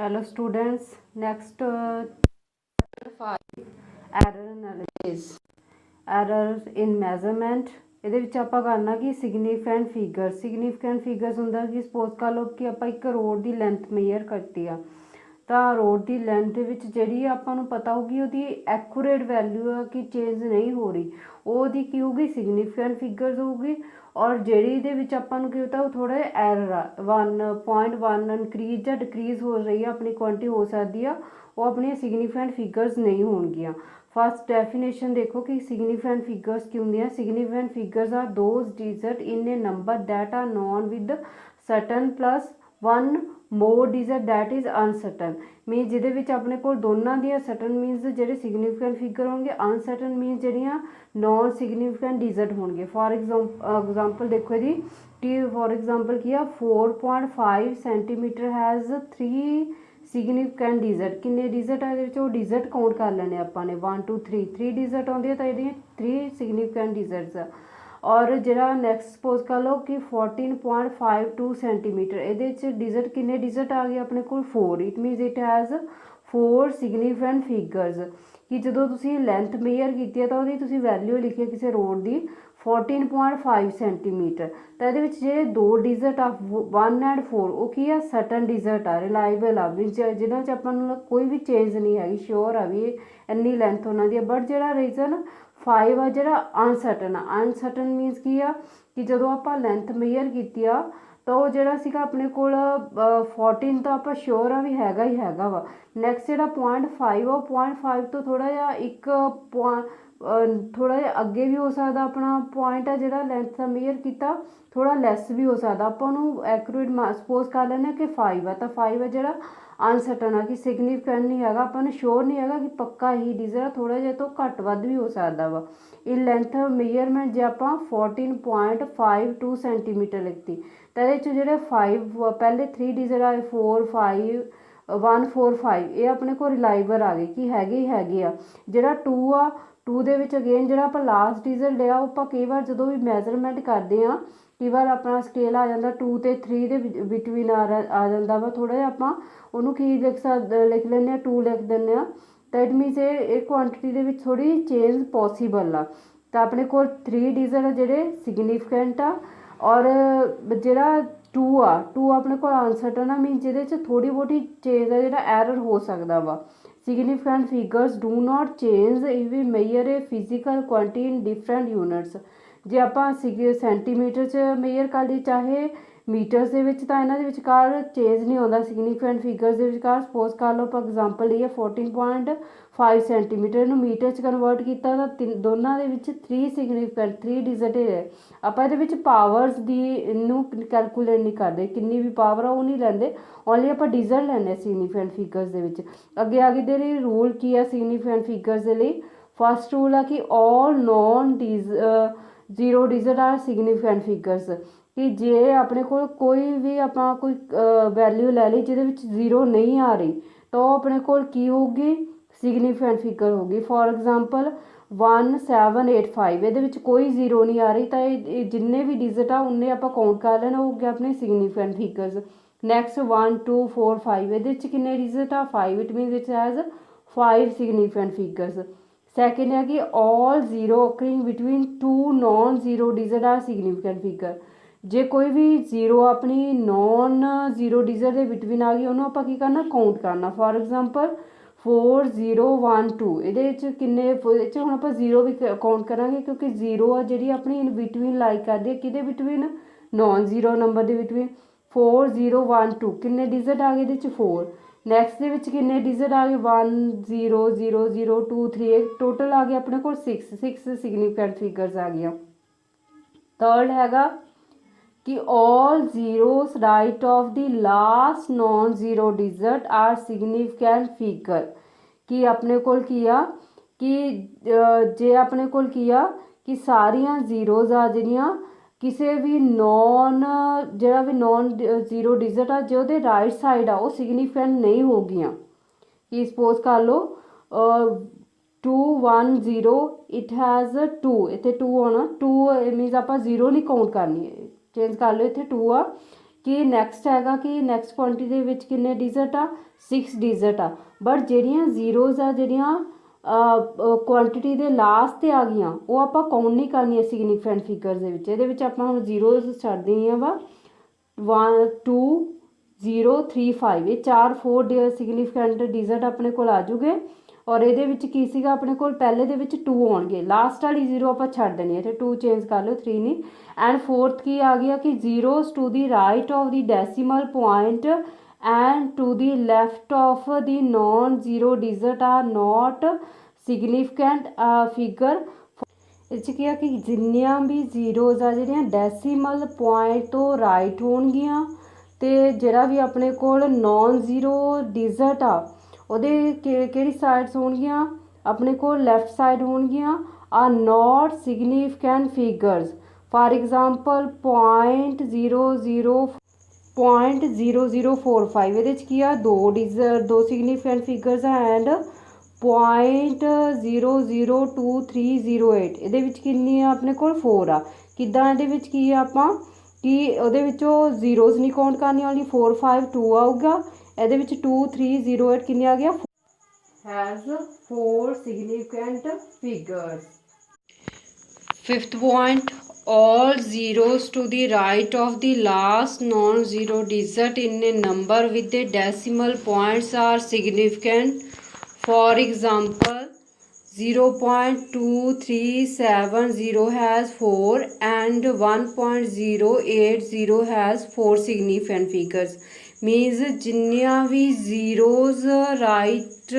Hello students, next 5 error analysis, errors in measurement। ਇਹਦੇ ਵਿੱਚ ਆਪਾਂ ਕਰਨਾ ਕਿ significant figures ਹੁੰਦਾ ਕਿ ਸਪੋਜ਼ ਕਰ ਲਓ ਕਿ ਆਪਾਂ ਇੱਕ ਰੋਡ ਦੀ ਲੈਂਥ ਮੇਜਰ ਕਰਤੀ ਆ ਤਾਂ ਰੋਡ ਦੀ ਲੈਂਥ ਦੇ ਵਿੱਚ ਜਿਹੜੀ ਆਪਾਂ ਨੂੰ ਪਤਾ ਹੋਊਗੀ ਉਹਦੀ ਐਕੂਰੇਟ ਵੈਲਿਊ ਆ ਕਿ ਚੇਂਜ ਨਹੀਂ ਹੋ ਰਹੀ, ਉਹਦੀ ਕੀ ਹੋਊਗੀ ਸਿਗਨੀਫੀਕੈਂਟ ਫਿਗਰਸ ਹੋਊਗੀ। ਔਰ ਜਿਹੜੀ ਇਹਦੇ ਵਿੱਚ ਆਪਾਂ ਨੂੰ ਕੀ ਹੁੰਦਾ ਉਹ ਥੋੜਾ ਜਿਹਾ ਐਰਰ ਆ 1.1 ਇਨਕਰੀਜ਼ ਜਾਂ ਡਿਕਰੀਜ਼ ਹੋ ਰਹੀ ਆ ਆਪਣੀ ਕੁਆਂਟੀਟੀ ਹੋ ਸਕਦੀ ਆ, ਉਹ ਆਪਣੀਆਂ ਸਿਗਨੀਫੀਕੈਂਟ ਫਿਗਰਸ ਨਹੀਂ ਹੋਣਗੀਆਂ। ਫਸਟ ਡੈਫੀਨੇਸ਼ਨ ਦੇਖੋ ਕਿ ਸਿਗਨੀਫੀਕੈਂਟ ਫਿਗਰਸ ਕੀ ਹੁੰਦੀਆਂ। Significant figures are those digit in a number that are known with certain plus 1 more digit that is uncertain। Means ਜਿਹਦੇ ਵਿੱਚ ਆਪਣੇ ਕੋਲ ਦੋਨਾਂ ਦੀਆਂ ਸਰਟਨ ਮੀਨਸ ਜਿਹੜੇ ਸਿਗਨੀਫੀਕੈਂਟ ਫਿਗਰ ਹੋਣਗੇ, ਅਨਸਰਟਨ ਮੀਨਸ ਜਿਹੜੀਆਂ ਨੋਨ ਸਿਗਨੀਫੀਕੈਂਟ ਡਿਜਿਟ ਹੋਣਗੇ। ਫॉर एग्जांपल देखो जी कि फॉर एग्जांपल ਕੀ ਆ 4.5 ਸੈਂਟੀਮੀਟਰ हैज़ 3 सिग्निफिकेंट डिजिट। किन्ने डिजिट है वो डिजिट काउंट कर लेने ਆਪਾਂ ਨੇ 1 2 3 डिजिट आਉਂਦੇ ਆ ਤਾਂ ਇਹਦੀਆਂ 3 सिग्निफिकेंट डिजिट्स ਆ। और ਜਿਹੜਾ ਨੈਕਸਟ ਸਪੋਜ਼ ਕਰ ਲਓ ਕਿ 14.52 ਸੈਂਟੀਮੀਟਰ, ਇਹਦੇ 'ਚ ਡਿਜਿਟ ਕਿੰਨੇ ਡਿਜਿਟ ਆ ਗਏ ਆਪਣੇ ਕੋਲ 4। It means it has 4 significant figures. ਕਿ ਜਦੋਂ ਤੁਸੀਂ ਲੈਂਥ ਮੇਜਰ ਕੀਤੀ ਹੈ ਤਾਂ ਉਹਦੀ ਤੁਸੀਂ ਵੈਲਿਊ ਲਿਖੀ ਹੈ ਕਿਸੇ ਰੋਡ ਦੀ 14.5 ਸੈਂਟੀਮੀਟਰ, ਤਾਂ ਇਹਦੇ ਵਿੱਚ ਜਿਹੜੇ ਦੋ ਡਿਜਿਟ ਆ 1 ਐਂਡ 4 ਉਹ ਕੀ ਆ ਸਰਟਨ ਡਿਜਿਟ ਆ, ਰਿਲਾਈਬਲ ਆ, ਵੀ ਜਿਹਨਾਂ 'ਚ ਆਪਾਂ ਨੂੰ ਕੋਈ ਵੀ ਚੇਂਜ ਨਹੀਂ ਹੈਗੀ, ਸ਼ੋਰ ਆ ਵੀ ਇੰਨੀ ਲੈਂਥ ਉਹਨਾਂ ਦੀ ਆ। ਬਟ ਜਿਹੜਾ ਰੀਜ਼ਨ 5 ਆ ਜਿਹੜਾ ਅਨਸਰਟਨ ਆ। ਅਨਸਰਟਨ ਮੀਨਸ ਕੀ ਆ ਕਿ ਜਦੋਂ ਆਪਾਂ ਲੈਂਥ ਮੇਜਰ ਕੀਤੀ ਆ ਤਾਂ ਉਹ ਜਿਹੜਾ ਸੀਗਾ ਆਪਣੇ ਕੋਲ 14 ਤਾਂ ਆਪਾਂ ਸ਼ੋਰ ਆ ਵੀ ਹੈਗਾ ਹੀ ਹੈਗਾ ਵਾ। ਨੈਕਸਟ ਜਿਹੜਾ 0.5 ਆ ਉਹ 0.5 ਤੋਂ ਥੋੜ੍ਹਾ ਜਿਹਾ ਥੋੜ੍ਹਾ ਜਿਹਾ ਅੱਗੇ ਵੀ ਹੋ ਸਕਦਾ ਆਪਣਾ ਪੁਆਇੰਟ ਆ ਜਿਹੜਾ ਲੈਂਥ ਦਾ ਮੇਜਰ ਕੀਤਾ, ਥੋੜ੍ਹਾ ਲੈਸ ਵੀ ਹੋ ਸਕਦਾ। ਆਪਾਂ ਉਹਨੂੰ ਐਕੂਰੇਟ ਸਪੋਜ਼ ਕਰ ਲੈਂਦੇ ਹਾਂ ਕਿ 5 ਆ, ਤਾਂ 5 ਆ ਜਿਹੜਾ ਅਨਸਰਟਨ ਆ ਕਿ ਸਿਗਨੀਫੀਕੈਂਟ ਨਹੀਂ ਹੈਗਾ, ਆਪਾਂ ਨੂੰ ਸ਼ੋਰ ਨਹੀਂ ਹੈਗਾ ਕਿ ਪੱਕਾ ਹੀ ਡਿਜਿਟ ਆ, ਥੋੜ੍ਹਾ ਜਿਹਾ ਤੋਂ ਘੱਟ ਵੱਧ ਵੀ ਹੋ ਸਕਦਾ ਵਾ। ਇਹ ਲੈਂਥ ਮੇਜਰਮੈਂਟ ਜੇ ਆਪਾਂ 14.52 ਸੈਂਟੀਮੀਟਰ ਲਿਖਤੀ ਤਾਂ ਇਹਦੇ 'ਚ ਜਿਹੜੇ 5 ਪਹਿਲੇ 3 ਡਿਜਿਟ ਆਏ 4 5 1 4 5 ਇਹ ਆਪਣੇ ਕੋਲ ਰਿਲਾਈਬਲ ਆ ਗਏ ਕਿ ਹੈਗੇ ਆ। ਜਿਹੜਾ 2 ਆ 2 ਦੇ ਵਿੱਚ ਅਗੇਨ ਜਿਹੜਾ ਆਪਾਂ ਲਾਸਟ ਡਿਜਿਟ ਲਿਆ ਉਹ ਆਪਾਂ ਕਈ ਵਾਰ ਜਦੋਂ ਵੀ ਮੈਜ਼ਰਮੈਂਟ ਕਰਦੇ ਹਾਂ ਕਈ ਵਾਰ ਆਪਣਾ ਸਕੇਲ ਆ ਜਾਂਦਾ 2 ਤੇ 3 ਦੇ ਬਿਟਵੀਨ ਆ ਜਾਂਦਾ ਵਾ, ਥੋੜ੍ਹਾ ਜਿਹਾ ਆਪਾਂ ਉਹਨੂੰ ਕੀ ਲਿਖ ਲੈਂਦੇ ਹਾਂ 2 ਲਿਖ ਦਿੰਦੇ ਹਾਂ। ਤਾਂ ਇਟ ਮੀਨਸ ਇਹ ਕੁਆਂਟਿਟੀ ਦੇ ਵਿੱਚ ਥੋੜ੍ਹੀ ਚੇਂਜ ਪੋਸੀਬਲ ਆ। ਤਾਂ ਆਪਣੇ ਕੋਲ 3 ਡਿਜਿਟ ਆ ਜਿਹੜੇ ਸਿਗਨੀਫੀਕੈਂਟ ਆ ਔਰ ਜਿਹੜਾ 2 ਆਪਣੇ ਕੋਲ ਅਨਸਰਟਨ ਆ, ਮੀਨ ਜਿਹਦੇ 'ਚ ਥੋੜ੍ਹੀ ਬਹੁਤੀ ਚੇਂਜ ਆ ਜਿਹੜਾ ਐਰਰ ਹੋ ਸਕਦਾ ਵਾ। Significant figures do not change if we measure a physical quantity in different units. ਜੇ ਆਪਾਂ ਸੈਂਟੀਮੀਟਰ 'ਚ ਮੇਜਰ ਕਰ ਲਈ ਚਾਹੇ ਮੀਟਰਸ ਦੇ ਵਿੱਚ ਤਾਂ ਇਹਨਾਂ ਦੇ ਵਿਚਕਾਰ ਚੇਂਜ ਨਹੀਂ ਆਉਂਦਾ ਸਿਗਨੀਫੀਕੈਂਟ ਫਿਗਰਸ ਦੇ ਵਿਚਕਾਰ। ਸਪੋਜ਼ ਕਰ ਲਓ ਆਪਾਂ ਐਗਜ਼ਾਮਪਲ ਲਈਏ 14.5 ਸੈਂਟੀਮੀਟਰ, ਇਹਨੂੰ ਮੀਟਰ 'ਚ ਕਨਵਰਟ ਕੀਤਾ ਤਾਂ ਦੋਨਾਂ ਦੇ ਵਿੱਚ 3 ਸਿਗਨੀਫੀਕੈਂਟ 3 ਡਿਜਿਟ ਹੈ। ਆਪਾਂ ਇਹਦੇ ਵਿੱਚ ਪਾਵਰਸ ਦੀ ਇਹਨੂੰ ਕੈਲਕੂਲੇਟ ਨਹੀਂ ਕਰਦੇ, ਕਿੰਨੀ ਵੀ ਪਾਵਰ ਆ ਉਹ ਨਹੀਂ ਲੈਂਦੇ, ਓਨਲੀ ਆਪਾਂ ਡਿਜਿਟ ਲੈਂਦੇ ਸਿਗਨੀਫੀਕੈਂਟ ਫਿਗਰਸ ਦੇ ਵਿੱਚ। ਅੱਗੇ ਦੇ ਲਈ ਰੂਲ ਕੀ ਆ ਸਿਗਨੀਫੀਕੈਂਟ ਫਿਗਰਸ ਦੇ ਲਈ। ਫਸਟ ਰੂਲ ਆ ਕਿ all non zero digit are significant figures. ਕਿ ਜੇ ਆਪਣੇ ਕੋਲ ਕੋਈ ਵੀ ਆਪਾਂ ਕੋਈ ਵੈਲਿਊ ਲੈ ਲਈ ਜਿਹਦੇ ਵਿੱਚ ਜ਼ੀਰੋ ਨਹੀਂ ਆ ਰਹੀ ਤਾਂ ਉਹ ਆਪਣੇ ਕੋਲ ਕੀ ਹੋਊਗੀ ਸਿਗਨੀਫੀਕੈਂਟ ਫਿਗਰ ਹੋਊਗੀ। ਫੋਰ ਐਗਜ਼ਾਮਪਲ 1785 ਇਹਦੇ ਵਿੱਚ ਕੋਈ ਜ਼ੀਰੋ ਨਹੀਂ ਆ ਰਹੀ ਤਾਂ ਇਹ ਜਿੰਨੇ ਵੀ ਡਿਜਿਟ ਆ ਉਨੇ ਆਪਾਂ ਕਾਊਂਟ ਕਰ ਲੈਣਾ, ਉਹ ਹੋ ਗਿਆ ਆਪਣੇ ਸਿਗਨੀਫੀਕੈਂਟ ਫਿਗਰਸ। ਨੈਕਸਟ 1 2 4 5 ਇਹਦੇ ਵਿੱਚ ਕਿੰਨੇ ਡਿਜਿਟ ਆ 5, it means it has 5 significant figures. Second ਹੈ ਕਿ all zero occurring between 2 non zero digit are significant figure. ਜੇ ਕੋਈ ਵੀ ਜ਼ੀਰੋ ਆਪਣੀ ਨੋਨ ਜ਼ੀਰੋ ਡਿਜਿਟ ਦੇ ਬਿਟਵੀਨ ਆ ਗਈ ਉਹਨੂੰ ਆਪਾਂ ਕੀ ਕਰਨਾ ਕਾਊਂਟ ਕਰਨਾ। ਫੋਰ ਐਗਜ਼ਾਮਪਲ 4012 ਇਹਦੇ ਵਿੱਚ ਕਿੰਨੇ ਇਹਦੇ 'ਚ ਹੁਣ ਆਪਾਂ ਜ਼ੀਰੋ ਵੀ ਕਾਊਂਟ ਕਰਾਂਗੇ ਕਿਉਂਕਿ ਜ਼ੀਰੋ ਆ ਜਿਹੜੀ ਆਪਣੀ ਇਨ ਬਿਟਵੀਨ ਲਾਈਕ ਕਰਦੀ ਹੈ ਕਿਹਦੇ ਬਿਟਵੀਨ ਨੋਨ ਜ਼ੀਰੋ ਨੰਬਰ ਦੇ ਬਿਟਵੀਨ। 4012 ਕਿੰਨੇ ਡਿਜਿਟ ਆ ਗਏ ਇਹਦੇ 'ਚ 4। ਨੈਕਸਟ ਦੇ ਵਿੱਚ ਕਿੰਨੇ ਡਿਜਿਟ ਆ ਗਏ 1 0 0 0 2 3 ਟੋਟਲ ਆ ਗਿਆ ਆਪਣੇ ਕੋਲ 6 ਸਿਗਨੀਫੀਕੈਂਟ ਫਿਗਰਸ ਆ ਗਈਆਂ। ਥਰਡ ਹੈਗਾ कि all zeros right of the last non zero digit are significant figure। कि अपने कोल की आ कि जे अपने कोल की आ कि सारियां zeros आ ਜਿਹੜੀਆਂ ਕਿਸੇ ਵੀ ਜਿਹੜਾ ਵੀ ਨੋਨ ਜ਼ੀਰੋ ਡਿਜਿਟ ਆ ਜੇ ਉਹਦੇ ਰਾਈਟ ਸਾਈਡ ਆ ਉਹ ਸਿਗਨੀਫੀਕੈਂਟ ਨਹੀਂ ਹੋ ਗਈਆਂ। ਕਿ ਸਪੋਜ਼ ਕਰ ਲਓ 210 ਇਟ ਹੈਜ਼ 2 ਇੱਥੇ 2 ਆਉਣਾ 2 ਮੀਨਸ ਆਪਾਂ ਜ਼ੀਰੋ ਨਹੀਂ ਕਾਊਂਟ ਕਰਨੀ ਹੈ, ਚੇਂਜ ਕਰ ਲਓ ਇੱਥੇ 2 ਆ कि ਨੈਕਸਟ ਹੈਗਾ ਕਿ ਨੈਕਸਟ ਕੁਆਂਟਿਟੀ ਦੇ ਵਿੱਚ ਕਿੰਨੇ ਡਿਜਿਟ ਆ 6 ਡਿਜਿਟ ਆ। ਬਟ ਜਿਹੜੀਆਂ ਜ਼ੀਰੋਜ਼ ਆ ਜਿਹੜੀਆਂ ਕੁਆਂਟਿਟੀ ਦੇ ਲਾਸਟ ਤੇ ਆ ਗਈਆਂ ਉਹ ਆਪਾਂ ਕਾਊਂਟ ਨਹੀਂ ਕਰਨੀਆਂ ਸਿਗਨੀਫੀਕੈਂਟ ਫਿਗਰਸ ਦੇ ਵਿੱਚ। ਇਹਦੇ ਵਿੱਚ ਆਪਾਂ ਹੁਣ ਜ਼ੀਰੋਜ਼ ਛੱਡ ਦੇਣੀਆਂ ਵਾ 1 2 0 3 5 ਇਹ 4 ਸਿਗਨੀਫੀਕੈਂਟ ਡਿਜਿਟ ਆਪਣੇ ਕੋਲ ਆ ਜੂਗੇ। ਔਰ ਇਹਦੇ ਵਿੱਚ ਕੀ ਸੀਗਾ ਆਪਣੇ ਕੋਲ ਪਹਿਲੇ ਦੇ ਵਿੱਚ 2 ਆਉਣਗੇ, ਲਾਸਟ ਵਾਲੀ 0 ਆਪਾਂ ਛੱਡ ਦੇਣੀ ਹੈ ਤੇ 2 ਚੇਂਜ ਕਰ ਲਿਓ 3 ਨਹੀਂ। ਐਂਡ ਫੋਰਥ ਕੀ ਆ ਗਿਆ ਕਿ zeros to the right of the decimal point and to the left of the non-zero digit are not significant figure। ਇਹ 'ਚ ਕੀ ਆ ਕਿ ਜਿੰਨੀਆਂ ਵੀ ਜ਼ੀਰੋਜ਼ ਆ ਜਿਹੜੀਆਂ ਡੈਸੀਮਲ ਪੁਆਇੰਟ ਤੋਂ ਰਾਈਟ ਹੋਣਗੀਆਂ ਤੇ ਜਿਹੜਾ ਵੀ ਆਪਣੇ ਕੋਲ ਨੌਨ ਜ਼ੀਰੋ ਡਿਜਿਟ ਆ ਉਹਦੇ ਕਿਹੜੀ ਸਾਈਡਸ ਹੋਣਗੀਆਂ ਆਪਣੇ ਕੋਲ ਲੈਫਟ ਸਾਈਡ ਹੋਣਗੀਆਂ are not significant figures. For example 0.0045 ਇਹਦੇ 'ਚ ਕੀ ਆ ਦੋ ਸਿਗਨੀਫੀਕੈਂਟ ਫਿਗਰਸ ਆ ਐਂਡ 0.002308 ਇਹਦੇ ਵਿੱਚ ਕਿੰਨੀ ਆ ਆਪਣੇ ਕੋਲ 4 ਆ। ਕਿੱਦਾਂ ਇਹਦੇ ਵਿੱਚ ਕੀ ਆ ਆਪਾਂ ਕਿ ਉਹਦੇ ਵਿੱਚੋਂ ਜ਼ੀਰੋਜ਼ ਨਹੀਂ ਕਾਊਂਟ ਕਰਨੀ ਓਨਲੀ 4 5 2 ਆਊਗਾ। ਇਹਦੇ ਵਿੱਚ 2308 ਕਿੰਨੇ ਆ ਗਿਆ has 4 significant figures। Fifth point, all zeros to the right of the last non-zero digit in a number with the decimal points are significant। For example 0.2370 has 4 and 1.080 has 4 significant figures। Means ਜਿੰਨੀਆਂ ਵੀ zeros right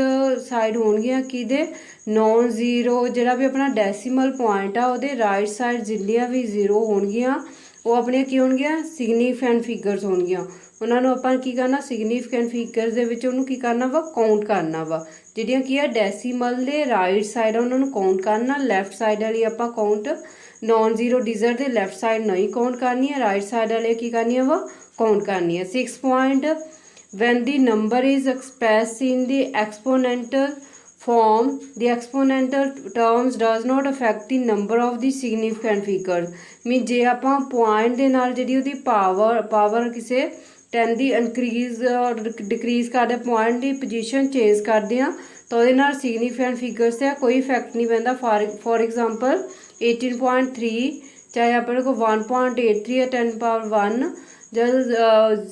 side ਹੋਣਗੀਆਂ ਕਿਹਦੇ non zero ਜਿਹੜਾ ਵੀ ਆਪਣਾ decimal point ਆ ਉਹਦੇ right side ਜਿੰਨੀਆਂ ਵੀ zero ਹੋਣਗੀਆਂ ਉਹ ਆਪਣੀਆਂ ਕੀ ਹੋਣਗੀਆਂ ਸਿਗਨੀਫੀਕੈਂਟ ਫਿਗਰਸ ਹੋਣਗੀਆਂ। ਉਹਨਾਂ ਨੂੰ ਆਪਾਂ ਕੀ ਕਰਨਾ ਸਿਗਨੀਫੀਕੈਂਟ ਫਿਗਰਸ ਦੇ ਵਿੱਚ ਉਹਨੂੰ ਕੀ ਕਰਨਾ ਵਾ ਕਾਊਂਟ ਕਰਨਾ ਵਾ। ਜਿਹੜੀਆਂ ਕੀ ਆ ਡੈਸੀਮਲ ਦੇ ਰਾਈਟ ਸਾਈਡ ਆ ਉਹਨਾਂ ਨੂੰ ਕਾਊਂਟ ਕਰਨਾ। ਲੈਫਟ ਸਾਈਡ ਵਾਲੀ ਆਪਾਂ ਕਾਊਂਟ ਨੌਨ ਜ਼ੀਰੋ ਡਿਜਿਟ ਦੇ ਲੈਫਟ ਸਾਈਡ ਨਹੀਂ ਕਾਊਂਟ ਕਰਨੀ ਹੈ, ਰਾਈਟ ਸਾਈਡ ਵਾਲੇ ਕੀ ਕਰਨੀਆਂ ਵਾ काउंट करनी है। 6 point, when the number is expressed in the exponential form the exponential terms does not affect the number of the significant figures। Mean जे ਆਪਾਂ ਪੁਆਇੰਟ ਦੇ ਨਾਲ ਜਿਹੜੀ ਉਹਦੀ ਪਾਵਰ ਕਿਸੇ 10 ਦੀ ਇਨਕਰੀਜ਼ ਔਰ ਡਿਕਰੀਜ਼ ਕਰਦੇ ਪੁਆਇੰਟ ਦੀ ਪੋਜੀਸ਼ਨ ਚੇਂਜ ਕਰਦੇ ਆ ਤਾਂ ਉਹਦੇ ਨਾਲ ਸਿਗਨੀਫੀਕੈਂਟ ਫਿਗਰਸ ਤੇ ਕੋਈ ਇਫੈਕਟ ਨਹੀਂ ਪੈਂਦਾ। ਫॉर एग्जांपल 18.3 ਚਾਹੇ ਆਪਣੇ ਕੋਲ 1.83 ਹੈ 10 ਪਾਵਰ 1 ਜਦ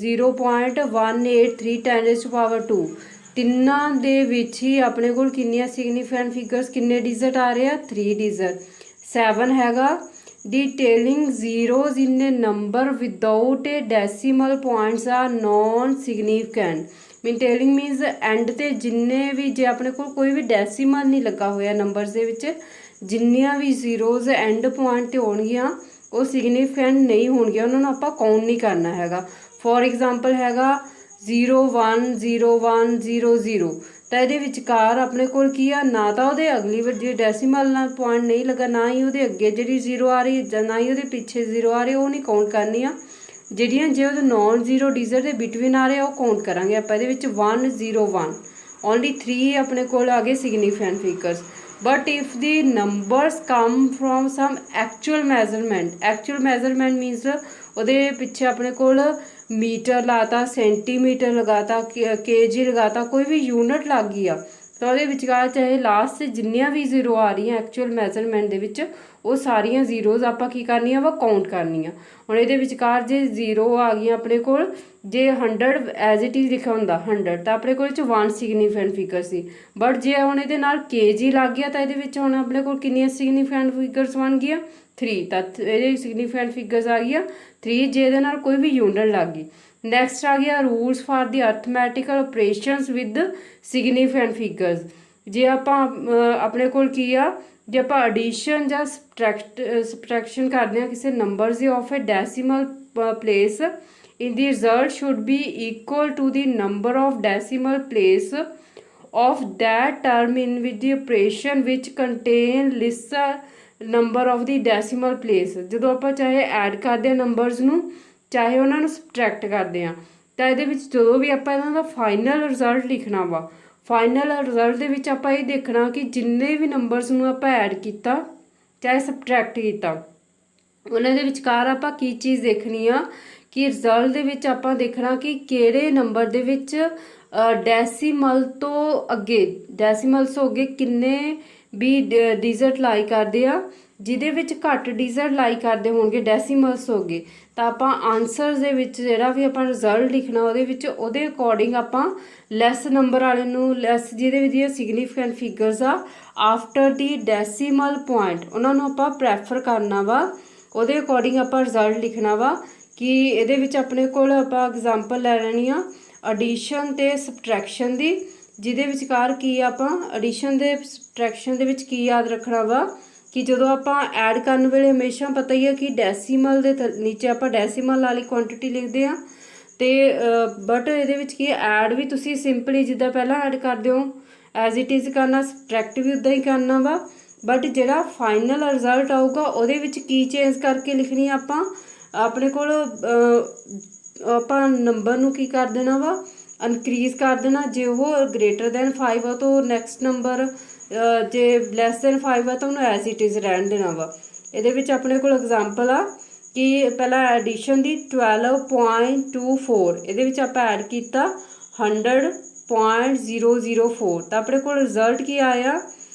0.183 10⁻²। ਤਿੰਨਾਂ ਦੇ ਵਿੱਚ ਹੀ ਆਪਣੇ ਕੋਲ ਕਿੰਨੀਆਂ ਸਿਗਨੀਫੀਕੈਂਟ ਫਿਗਰਸ ਕਿੰਨੇ ਡਿਜਿਟ ਆ ਰਹੇ ਆ 3 ਡਿਜਿਟ। 7 ਹੈਗਾ detailing zeros in a number without a decimal points are non significant। detailing means end ਤੇ ਜਿੰਨੇ ਵੀ ਜੇ ਆਪਣੇ ਕੋਲ ਕੋਈ ਵੀ ਡੈਸੀਮਲ ਨਹੀਂ ਲੱਗਾ ਹੋਇਆ ਨੰਬਰਸ ਦੇ ਵਿੱਚ ਜਿੰਨੀਆਂ ਵੀ ਜ਼ੀਰੋਜ਼ ਐਂਡ ਪੁਆਇੰਟ ਤੇ ਹੋਣਗੀਆਂ ਉਹ ਸਿਗਨੀਫੀਕੈਂਟ ਨਹੀਂ ਹੋਣਗੀਆਂ, ਉਹਨਾਂ ਨੂੰ ਆਪਾਂ ਕਾਊਂਟ ਨਹੀਂ ਕਰਨਾ ਹੈਗਾ। ਫੋਰ ਐਗਜ਼ਾਮਪਲ ਹੈਗਾ 010100 ਤਾਂ ਇਹਦੇ ਵਿਚਕਾਰ ਆਪਣੇ ਕੋਲ ਕੀ ਆ ਨਾ ਤਾਂ ਉਹਦੇ ਅਗਲੀ ਜੇ ਡੈਸੀਮਲ ਨਾਲ ਪੁਆਇੰਟ ਨਹੀਂ ਲੱਗਾ ਨਾ ਹੀ ਉਹਦੇ ਅੱਗੇ ਜਿਹੜੀ ਜ਼ੀਰੋ ਆ ਰਹੀ ਜਾਂ ਨਾ ਹੀ ਉਹਦੇ ਪਿੱਛੇ ਜ਼ੀਰੋ ਆ ਰਹੀ ਉਹ ਨਹੀਂ ਕਾਊਂਟ ਕਰਨੀ ਆ। ਜਿਹੜੀਆਂ ਜੇ ਉਹਦੇ ਨੌਨ ਜ਼ੀਰੋ ਡਿਜਿਟ ਦੇ ਬਿਟਵੀਨ ਆ ਰਹੇ ਉਹ ਕਾਊਂਟ ਕਰਾਂਗੇ ਆਪਾਂ। ਇਹਦੇ ਵਿੱਚ 101 ਓਨਲੀ 3 ਆਪਣੇ ਕੋਲ ਆ ਗਏ significant figures. but if the numbers come from some actual measurement means ਉਹਦੇ ਪਿੱਛੇ ਆਪਣੇ ਕੋਲ ਮੀਟਰ ਲਾਤਾ ਸੈਂਟੀਮੀਟਰ ਲਗਾਤਾ kg ਲਗਾਤਾ ਕੋਈ ਵੀ ਯੂਨਿਟ ਲੱਗ ਗਈ ਆ ਤਾਂ ਉਹਦੇ ਵਿਚਕਾਰ ਚਾਹੇ ਲਾਸਟ ਜਿੰਨੀਆਂ ਵੀ ਜ਼ੀਰੋ ਆ ਰਹੀਆਂ ਐਕਚੁਅਲ ਮੈਜ਼ਰਮੈਂਟ ਦੇ ਵਿੱਚ ਉਹ ਸਾਰੀਆਂ ਜ਼ੀਰੋਜ਼ ਆਪਾਂ ਕੀ ਕਰਨੀਆਂ ਵਾ ਕਾਊਂਟ ਕਰਨੀਆਂ। ਹੁਣ ਇਹਦੇ ਵਿਚਕਾਰ ਜੇ ਜ਼ੀਰੋ ਆ ਗਈਆਂ ਆਪਣੇ ਕੋਲ ਜੇ 100 ਐਜ਼ ਇਟ ਇਜ਼ ਲਿਖਿਆ ਹੁੰਦਾ 100 ਤਾਂ ਆਪਣੇ ਕੋਲ 'ਚ 1 ਸਿਗਨੀਫੀਕੈਂਟ ਫਿਗਰ ਸੀ। ਬਟ ਜੇ ਹੁਣ ਇਹਦੇ ਨਾਲ kg ਲੱਗ ਗਿਆ ਤਾਂ ਇਹਦੇ ਵਿੱਚ ਹੁਣ ਆਪਣੇ ਕੋਲ ਕਿੰਨੀਆਂ ਸਿਗਨੀਫੀਕੈਂਟ ਫਿਗਰਸ ਬਣ ਗਈਆਂ 3 ਤਾਂ ਇਹਦੇ ਸਿਗਨੀਫੀਕੈਂਟ ਫਿਗਰਸ ਆ ਗਈਆਂ 3 ਜੇ ਇਹਦੇ ਨਾਲ ਕੋਈ ਵੀ ਯੂਨਿਟ ਲੱਗ ਗਈ। ਨੈਕਸਟ ਆ ਗਿਆ rules for the arithmetical operations with significant figures. ਜੇ ਆਪਾਂ ਆਪਣੇ ਕੋਲ ਕੀ ਆ ਜੇ ਆਪਾਂ ਐਡੀਸ਼ਨ ਜਾਂ ਸਬਟਰੈਕਸ਼ਨ ਕਰਦੇ ਹਾਂ ਕਿਸੇ numbers the of A decimal place in the result should be equal to the number of decimal place of that term in which the operation which contain lesser number of the decimal place। ਜਦੋਂ ਆਪਾਂ ਚਾਹੇ add ਕਰਦੇ ਹਾਂ numbers ਨੂੰ ਚਾਹੇ ਉਹਨਾਂ ਨੂੰ subtract ਕਰਦੇ ਹਾਂ ਤਾਂ ਇਹਦੇ ਵਿੱਚ ਜਦੋਂ ਵੀ ਆਪਾਂ ਇਹਨਾਂ ਦਾ ਫਾਈਨਲ ਰਿਜ਼ਲਟ ਲਿਖਣਾ ਵਾ ਫਾਈਨਲ ਰਿਜ਼ਲਟ ਦੇ ਵਿੱਚ ਆਪਾਂ ਇਹ ਦੇਖਣਾ ਕਿ ਜਿੰਨੇ ਵੀ ਨੰਬਰਸ ਨੂੰ ਆਪਾਂ ਐਡ ਕੀਤਾ ਚਾਹੇ ਸਬਟਰੈਕਟ ਕੀਤਾ ਉਹਨਾਂ ਦੇ ਵਿਚਕਾਰ ਆਪਾਂ ਕੀ ਚੀਜ਼ ਦੇਖਣੀ ਆ ਕਿ ਰਿਜ਼ਲਟ ਦੇ ਵਿੱਚ ਆਪਾਂ ਦੇਖਣਾ ਕਿ ਕਿਹੜੇ ਨੰਬਰ ਦੇ ਵਿੱਚ ਡੈਸੀਮਲ ਤੋਂ ਅੱਗੇ ਕਿੰਨੇ ਵੀ ਡਿਜਿਟ ਲਾਈ ਕਰਦੇ ਆ, ਜਿਹਦੇ ਵਿੱਚ ਘੱਟ ਡਿਜਿਟ ਲਾਈ ਕਰਦੇ ਹੋਣਗੇ ਡੈਸੀਮਲਸ ਹੋ ਗਏ, ਤਾਂ ਆਪਾਂ ਆਨਸਰ ਦੇ ਵਿੱਚ ਜਿਹੜਾ ਵੀ ਆਪਾਂ ਰਿਜ਼ਲਟ ਲਿਖਣਾ ਉਹਦੇ ਵਿੱਚ ਉਹਦੇ ਅਕੋਰਡਿੰਗ ਆਪਾਂ ਲੈਸ ਨੰਬਰ ਵਾਲੇ ਨੂੰ ਲੈਸ ਜਿਹਦੇ ਵਿੱਚ ਸਿਗਨੀਫੀਕੈਂਟ ਫਿਗਰਸ ਆ ਆਫਟਰ ਦੀ ਡੈਸੀਮਲ ਪੁਆਇੰਟ ਉਹਨਾਂ ਨੂੰ ਆਪਾਂ ਪ੍ਰੈਫਰ ਕਰਨਾ ਵਾ, ਉਹਦੇ ਅਕੋਰਡਿੰਗ ਆਪਾਂ ਰਿਜ਼ਲਟ ਲਿਖਣਾ ਵਾ। ਕਿ ਇਹਦੇ ਵਿੱਚ ਆਪਣੇ ਕੋਲ ਆਪਾਂ ਐਗਜ਼ਾਮਪਲ ਲੈ ਲੈਣੀ ਆ ਐਡੀਸ਼ਨ ਤੇ ਸਬਟਰੈਕਸ਼ਨ ਦੀ, ਜਿਹਦੇ ਵਿਚਕਾਰ ਕੀ ਆਪਾਂ ਐਡੀਸ਼ਨ ਦੇ ਸਬਟਰੈਕਸ਼ਨ ਦੇ ਵਿੱਚ ਕੀ ਯਾਦ ਰੱਖਣਾ ਵਾ ਕਿ ਜਦੋਂ ਆਪਾਂ ਐਡ ਕਰਨ ਵੇਲੇ ਹਮੇਸ਼ਾ ਪਤਾ ਹੀ ਆ ਕਿ ਡੈਸੀਮਲ ਦੇ ਨੀਚੇ ਆਪਾਂ ਡੈਸੀਮਲ ਵਾਲੀ ਕੁਆਂਟੀਟੀ ਲਿਖਦੇ ਆ, ਤੇ ਬਟ ਇਹਦੇ ਵਿੱਚ ਕੀ ਐਡ ਵੀ ਤੁਸੀਂ ਸਿੰਪਲੀ ਜਿੱਦਾਂ ਪਹਿਲਾਂ ਐਡ ਕਰਦੇ ਹੋ ਐਜ਼ ਇਟ ਇਜ਼ ਕਰਨਾ, ਸਬਟਰੈਕਟ ਵੀ ਉੱਦਾਂ ਹੀ ਕਰਨਾ ਵਾ, ਬਟ ਜਿਹੜਾ ਫਾਈਨਲ ਰਿਜ਼ਲਟ ਆਊਗਾ ਉਹਦੇ ਵਿੱਚ ਕੀ ਚੇਂਜ ਕਰਕੇ ਲਿਖਣੀ ਆ ਆਪਾਂ ਆਪਣੇ ਕੋਲ ਆਪਾਂ ਨੰਬਰ ਨੂੰ ਕੀ ਕਰ ਦੇਣਾ ਵਾ ਇਨਕਰੀਜ਼ ਕਰ ਦੇਣਾ, ਜੇ ਉਹ ਗ੍ਰੇਟਰ ਦੈਨ 5 ਆ ਤਾਂ ਨੈਕਸਟ ਨੰਬਰ, ਜੇ ਲੈਸ ਦੈਨ 5 ਆ ਤਾਂ ਉਹਨੂੰ ਐਜ਼ ਇਟ ਇਜ਼ ਰਹਿਣ ਦੇਣਾ ਵਾ। ਇਹਦੇ ਵਿੱਚ ਆਪਣੇ ਕੋਲ ਐਗਜ਼ਾਮਪਲ ਆ ਕਿ ਪਹਿਲਾਂ ਐਡੀਸ਼ਨ ਦੀ 12.24, ਇਹਦੇ ਵਿੱਚ ਆਪਾਂ ਐਡ ਕੀਤਾ 100.004, ਤਾਂ ਆਪਣੇ ਕੋਲ ਰਿਜ਼ਲਟ ਕੀ ਆਇਆ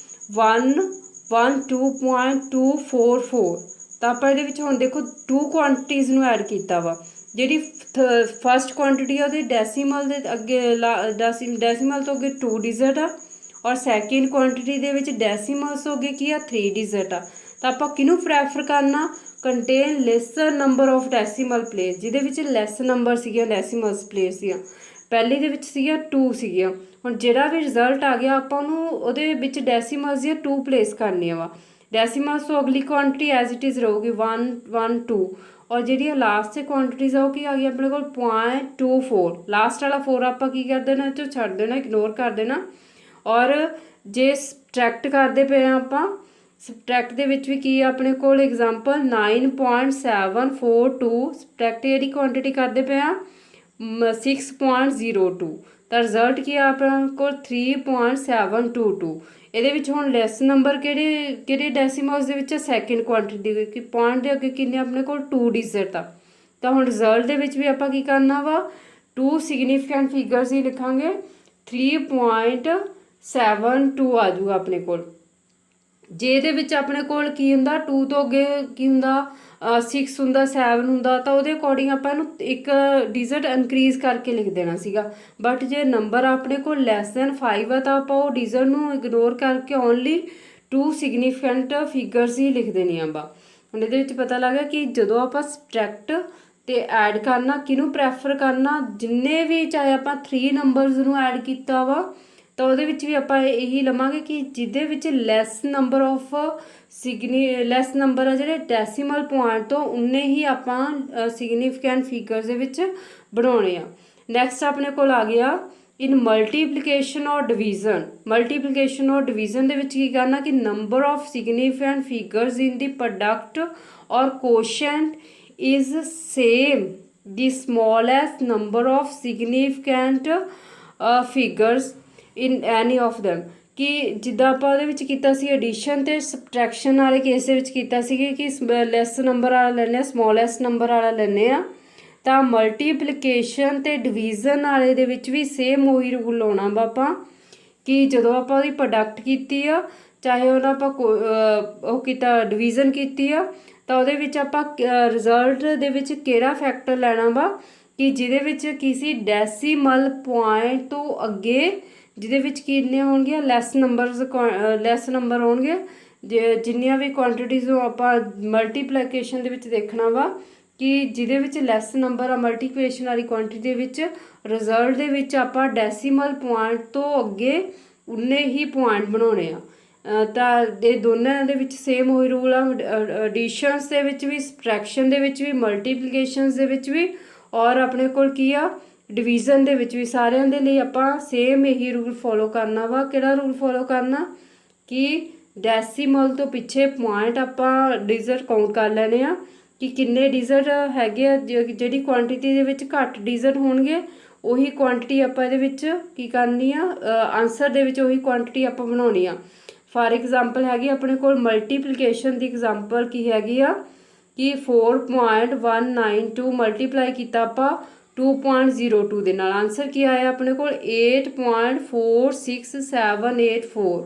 112.244, ਤਾਂ ਆਪਾਂ ਇਹਦੇ ਵਿੱਚ ਹੁਣ ਦੇਖੋ 2 ਕੁਆਂਟੀਟੀਜ਼ ਨੂੰ ਐਡ ਕੀਤਾ ਵਾ, ਜਿਹੜੀ ਫਸਟ ਕੁਆਂਟੀਟੀ ਆ ਉਹਦੇ ਡੈਸੀਮਲ ਦੇ ਅੱਗੇ ਡੈਸੀਮਲ ਤੋਂ ਅੱਗੇ 2 ਡਿਜਿਟ ਆ, ਔਰ ਸੈਕਿੰਡ ਕੁਆਂਟੀਟੀ ਦੇ ਵਿੱਚ ਡੈਸੀਮਲਸ ਹੋ ਗਏ ਕੀ ਆ 3 ਡਿਜਿਟ ਆ, ਤਾਂ ਆਪਾਂ ਕਿਹਨੂੰ ਪ੍ਰੈਫਰ ਕਰਨਾ contain lesser number of decimal place, ਜਿਹਦੇ ਵਿੱਚ ਲੈਸ ਨੰਬਰ ਸੀਗੀਆਂ ਡੈਸੀਮਲਸ ਪਲੇਸ ਦੀਆਂ, ਪਹਿਲੇ ਦੇ ਵਿੱਚ ਸੀਗੀਆਂ 2 ਸੀਗੀਆਂ। ਹੁਣ ਜਿਹੜਾ ਵੀ ਰਿਜ਼ਲਟ ਆ ਗਿਆ ਆਪਾਂ ਉਹਨੂੰ ਉਹਦੇ ਵਿੱਚ ਡੈਸੀਮਲਸ ਦੀਆਂ 2 ਪਲੇਸ ਕਰਨੀਆਂ ਵਾ, ਡੈਸੀਮਲਸ ਤੋਂ ਅਗਲੀ ਕੁਆਂਟੀਟੀ ਐਜ਼ ਇਟ ਇਜ਼ ਰਹੂਗੀ 1 1 2, ਔਰ ਜਿਹੜੀਆਂ ਲਾਸਟ ਤੇ ਕੁਆਂਟੀਟੀਜ਼ ਆ ਉਹ ਕੀ ਆ ਗਈ ਆਪਣੇ ਕੋਲ 0.24, ਲਾਸਟ ਵਾਲਾ 4 ਆਪਾਂ ਕੀ ਕਰ ਦੇਣਾ ਚੋਂ ਛੱਡ ਦੇਣਾ, ਇਗਨੋਰ ਕਰ ਦੇਣਾ। ਔਰ ਜੇ ਸਬਟਰੈਕਟ ਕਰਦੇ ਪਏ ਆ ਆਪਾਂ, ਸਬਟਰੈਕਟ ਦੇ ਵਿੱਚ ਵੀ ਕੀ ਆ ਆਪਣੇ ਕੋਲ ਐਗਜ਼ਾਮਪਲ 9.742, ਸਬਟਰੈਕਟ ਜਿਹੜੀ ਕੁਆਂਟੀਟੀ ਕਰਦੇ ਪਏ ਆ 6.02, ਤਾਂ ਰਿਜ਼ਲਟ ਕੀ ਆ ਆਪਣਾ ਕੋਲ 3.722। ਇਹਦੇ ਵਿੱਚ ਹੁਣ ਲੈਸ ਨੰਬਰ ਕਿਹੜੇ ਡੈਸੀਮਲਸ ਦੇ ਵਿੱਚ ਸੈਕਿੰਡ ਕੁਆਂਟੀਟੀ ਦੇ ਕਿ ਪੁਆਇੰਟ ਦੇ ਅੱਗੇ ਕਿੰਨੇ ਆਪਣੇ ਕੋਲ 2 ਡਿਜਿਟ ਆ, ਤਾਂ ਹੁਣ ਰਿਜ਼ਲਟ ਦੇ ਵਿੱਚ ਵੀ ਆਪਾਂ ਕੀ ਕਰਨਾ ਵਾ 2 ਸਿਗਨੀਫੀਕੈਂਟ ਫਿਗਰਸ ਹੀ ਲਿਖਾਂਗੇ, 3.72 ਆ ਜਾਊਗਾ ਆਪਣੇ ਕੋਲ। ਜੇ ਇਹਦੇ ਵਿੱਚ ਆਪਣੇ ਕੋਲ ਕੀ ਹੁੰਦਾ 2 ਤੋਂ ਅੱਗੇ ਕੀ ਹੁੰਦਾ 6 ਹੁੰਦਾ 7 ਹੁੰਦਾ, ਤਾਂ ਉਹਦੇ ਅਕੋਰਡਿੰਗ ਆਪਾਂ ਇਹਨੂੰ ਇੱਕ ਡਿਜਿਟ ਇਨਕਰੀਜ਼ ਕਰਕੇ ਲਿਖ ਦੇਣਾ ਸੀਗਾ, ਬਟ ਜੇ ਨੰਬਰ ਆਪਣੇ ਕੋਲ ਲੈਸ ਦੈਨ 5 ਆ ਤਾਂ ਆਪਾਂ ਉਹ ਡਿਜਿਟ ਨੂੰ ਇਗਨੋਰ ਕਰਕੇ ਓਨਲੀ 2 ਸਿਗਨੀਫੀਕੈਂਟ ਫਿਗਰਸ ਹੀ ਲਿਖ ਦੇਣੀਆਂ ਵਾ। ਹੁਣ ਇਹਦੇ ਵਿੱਚ ਪਤਾ ਲੱਗ ਗਿਆ ਕਿ ਜਦੋਂ ਆਪਾਂ ਸਬਟਰੈਕਟ ਤੇ ਐਡ ਕਰਨਾ ਕਿਹਨੂੰ ਪ੍ਰੈਫਰ ਕਰਨਾ, ਜਿੰਨੇ ਵੀ ਚਾਹੇ ਆਪਾਂ 3 ਨੰਬਰਸ ਨੂੰ ਐਡ ਕੀਤਾ ਵਾ ਤਾਂ ਉਹਦੇ ਵਿੱਚ ਵੀ ਆਪਾਂ ਇਹੀ ਲਵਾਂਗੇ ਕਿ ਜਿਹਦੇ ਵਿੱਚ ਲੈਸ ਨੰਬਰ ਆਫ ਲੈਸ ਨੰਬਰ ਆ ਜਿਹੜੇ ਡੈਸੀਮਲ ਪੁਆਇੰਟ ਤੋਂ ਉਨੇ ਹੀ ਆਪਾਂ ਸਿਗਨੀਫੀਕੈਂਟ ਫਿਗਰਸ ਦੇ ਵਿੱਚ ਬਣਾਉਣੇ ਆ। ਨੈਕਸਟ ਆਪਣੇ ਕੋਲ ਆ ਗਿਆ ਇਨ ਮਲਟੀਪਲੀਕੇਸ਼ਨ ਔਰ ਡਿਵੀਜ਼ਨ। ਮਲਟੀਪਲੀਕੇਸ਼ਨ ਔਰ ਡਿਵੀਜ਼ਨ ਦੇ ਵਿੱਚ ਕੀ ਕਰਨਾ ਕਿ number of significant figures in the product ਔਰ quotient is same the smallest number of significant figures in any of them, ਕਿ ਜਿੱਦਾਂ ਆਪਾਂ ਉਹਦੇ ਵਿੱਚ ਕੀਤਾ ਸੀ ਐਡੀਸ਼ਨ ਤੇ ਸਬਟਰੈਕਸ਼ਨ ਵਾਲੇ ਕੇਸ ਦੇ ਵਿੱਚ ਕੀਤਾ ਸੀ ਕਿ ਲੈਸ ਨੰਬਰ ਵਾਲਾ ਲੈਂਦੇ ਆ ਸਮੋਲੈਸਟ ਨੰਬਰ ਵਾਲਾ ਲੈਂਦੇ ਆ, ਤਾਂ ਮਲਟੀਪਲੀਕੇਸ਼ਨ ਤੇ ਡਿਵੀਜ਼ਨ ਵਾਲੇ ਦੇ ਵਿੱਚ ਵੀ ਸੇਮ ਉਹੀ ਰੂਲ ਲਾਉਣਾ ਵਾ ਆਪਾਂ ਕਿ ਜਦੋਂ ਆਪਾਂ ਉਹਦੀ ਪ੍ਰੋਡਕਟ ਕੀਤੀ ਆ ਚਾਹੇ ਉਹਨਾਂ ਆਪਾਂ ਉਹ ਕੀਤਾ ਡਿਵੀਜ਼ਨ ਕੀਤੀ ਆ ਤਾਂ ਉਹਦੇ ਵਿੱਚ ਆਪਾਂ ਰਿਜ਼ਲਟ ਦੇ ਵਿੱਚ ਕਿਹੜਾ ਫੈਕਟਰ ਲੈਣਾ ਵਾ ਕਿ ਜਿਹਦੇ ਵਿੱਚ ਕਿਸੇ ਡੈਸੀਮਲ ਪੁਆਇੰਟ ਤੋਂ ਅੱਗੇ ਜਿਹਦੇ ਵਿੱਚ ਕਿੰਨੇ ਹੋਣਗੀਆਂ ਲੈਸ ਨੰਬਰ ਹੋਣਗੇ, ਜਿੰਨੀਆਂ ਵੀ ਕੁਆਂਟੀਟੀਜ਼ ਨੂੰ ਆਪਾਂ ਮਲਟੀਪਲੀਕੇਸ਼ਨ ਦੇ ਵਿੱਚ ਦੇਖਣਾ ਵਾ ਕਿ ਜਿਹਦੇ ਵਿੱਚ ਲੈਸ ਨੰਬਰ ਆ ਮਲਟੀਪਲੀਕੇਸ਼ਨ ਵਾਲੀ ਕੁਆਂਟੀਟੀ ਦੇ ਵਿੱਚ ਰਿਜ਼ਲਟ ਦੇ ਵਿੱਚ ਆਪਾਂ ਡੈਸੀਮਲ ਪੁਆਇੰਟ ਤੋਂ ਅੱਗੇ ਉਨੇ ਹੀ ਪੁਆਇੰਟ ਬਣਾਉਣੇ ਆ। ਤਾਂ ਇਹ ਦੋਨਾਂ ਦੇ ਵਿੱਚ ਸੇਮ ਉਹੀ ਰੂਲ ਆ, ਐਡੀਸ਼ਨਸ ਦੇ ਵਿੱਚ ਵੀ ਸਬਟਰੈਕਸ਼ਨ ਦੇ ਵਿੱਚ ਵੀ ਮਲਟੀਪਲੀਕੇਸ਼ਨਸ ਦੇ ਵਿੱਚ ਵੀ ਔਰ ਆਪਣੇ ਕੋਲ ਕੀ ਆ ਡਿਵੀਜ਼ਨ ਦੇ ਵਿੱਚ ਵੀ, ਸਾਰਿਆਂ ਦੇ ਲਈ ਆਪਾਂ ਸੇਮ ਇਹੀ ਰੂਲ ਫੋਲੋ ਕਰਨਾ ਵਾ। ਕਿਹੜਾ ਰੂਲ ਫੋਲੋ ਕਰਨਾ ਕਿ ਡੈਸੀਮਲ ਤੋਂ ਪਿੱਛੇ ਪੁਆਇੰਟ ਆਪਾਂ ਡਿਜਿਟ ਕਾਊਂਟ ਕਰ ਲੈਣੇ ਆ ਕਿ ਕਿੰਨੇ ਡਿਜਿਟ ਹੈਗੇ ਆ, ਜਿਹੜੀ ਕੁਆਂਟੀਟੀ ਦੇ ਵਿੱਚ ਘੱਟ ਡਿਜਿਟ ਹੋਣਗੇ ਉਹੀ ਕੁਆਂਟੀਟੀ ਆਪਾਂ ਇਹਦੇ ਵਿੱਚ ਕੀ ਕਰਨੀ ਆ ਆਨਸਰ ਦੇ ਵਿੱਚ ਉਹੀ ਕੁਆਂਟੀਟੀ ਆਪਾਂ ਬਣਾਉਣੀ ਆ। ਫਾਰ ਐਗਜ਼ਾਮਪਲ ਹੈਗੀ ਆਪਣੇ ਕੋਲ ਮਲਟੀਪਲੀਕੇਸ਼ਨ ਦੀ ਐਗਜ਼ਾਮਪਲ ਕੀ ਹੈਗੀ ਆ कि 4.192 मल्टीप्लाई किया ਆਪਾਂ 2.02 ਦੇ ਨਾਲ ਆਨਸਰ ਕੀ ਆਇਆ ਆਪਣੇ ਕੋਲ 8.46784।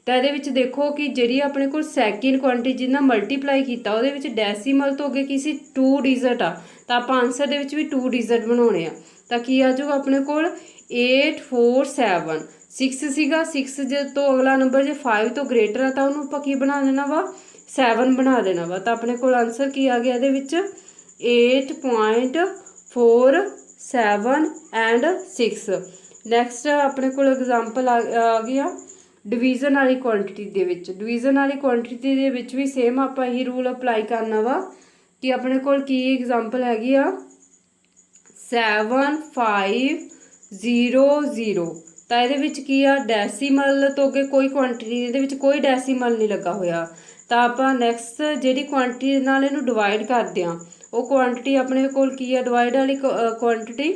ਤਾਂ ਇਹਦੇ ਵਿੱਚ ਦੇਖੋ ਕਿ ਜਿਹੜੀ ਆਪਣੇ ਕੋਲ ਸੈਕਿੰਡ ਕੁਆਂਟਿਟੀ ਜਿਹਨਾਂ ਮਲਟੀਪਲਾਈ ਕੀਤਾ ਉਹਦੇ ਵਿੱਚ ਡੈਸੀਮਲ ਤੋਂ ਅੱਗੇ ਕੀ ਸੀ 2 ਡਿਜਿਟ ਆ, ਤਾਂ ਆਪਾਂ ਆਨਸਰ ਦੇ ਵਿੱਚ ਵੀ 2 ਡਿਜਿਟ ਬਣਾਉਣੇ ਆ। ਤਾਂ ਕੀ ਆ ਜਾਊਗਾ ਆਪਣੇ ਕੋਲ 847 6 ਸੀਗਾ, 6 ਜੇ ਤੋਂ ਅਗਲਾ ਨੰਬਰ ਜੇ 5 ਤੋਂ ਗ੍ਰੇਟਰ ਆ ਤਾਂ ਉਹਨੂੰ ਆਪਾਂ ਕੀ ਬਣਾ ਦੇਣਾ ਵਾ 7 ਬਣਾ ਦੇਣਾ ਵਾ। ਤਾਂ ਆਪਣੇ ਕੋਲ ਆਨਸਰ ਕੀ ਆ ਗਿਆ ਇਹਦੇ ਵਿੱਚ 8.47 ਐਂਡ 6। ਨੈਕਸਟ ਆਪਣੇ ਕੋਲ ਐਗਜ਼ਾਮਪਲ ਆ ਗਿਆ ਡਿਵੀਜ਼ਨ ਵਾਲੀ ਕੁਆਂਟਿਟੀ ਦੇ ਵਿੱਚ। ਡਿਵੀਜ਼ਨ ਵਾਲੀ ਕੁਆਂਟਿਟੀ ਦੇ ਵਿੱਚ ਵੀ ਸੇਮ ਆਪਾਂ ਇਹੀ ਰੂਲ ਅਪਲਾਈ ਕਰਨਾ ਵਾ ਕਿ ਆਪਣੇ ਕੋਲ ਕੀ ਐਗਜ਼ਾਮਪਲ ਹੈਗੀ ਆ 7500। ਤਾਂ ਇਹਦੇ ਵਿੱਚ ਕੀ ਆ ਡੈਸੀਮਲ ਤੋਂ ਅੱਗੇ ਕੋਈ ਕੁਆਂਟਿਟੀ ਇਹਦੇ ਵਿੱਚ ਕੋਈ ਡੈਸੀਮਲ ਨਹੀਂ ਲੱਗਾ ਹੋਇਆ। ਤਾਂ ਆਪਾਂ ਨੈਕਸਟ ਜਿਹੜੀ ਕੁਆਂਟਿਟੀ ਨਾਲ ਇਹਨੂੰ ਡਿਵਾਈਡ ਕਰਦੇ ਹਾਂ ਉਹ ਕੁਆਂਟਿਟੀ ਆਪਣੇ ਕੋਲ ਕੀ ਆ ਡਿਵਾਈਡ ਵਾਲੀ ਕੁਆਂਟਿਟੀ,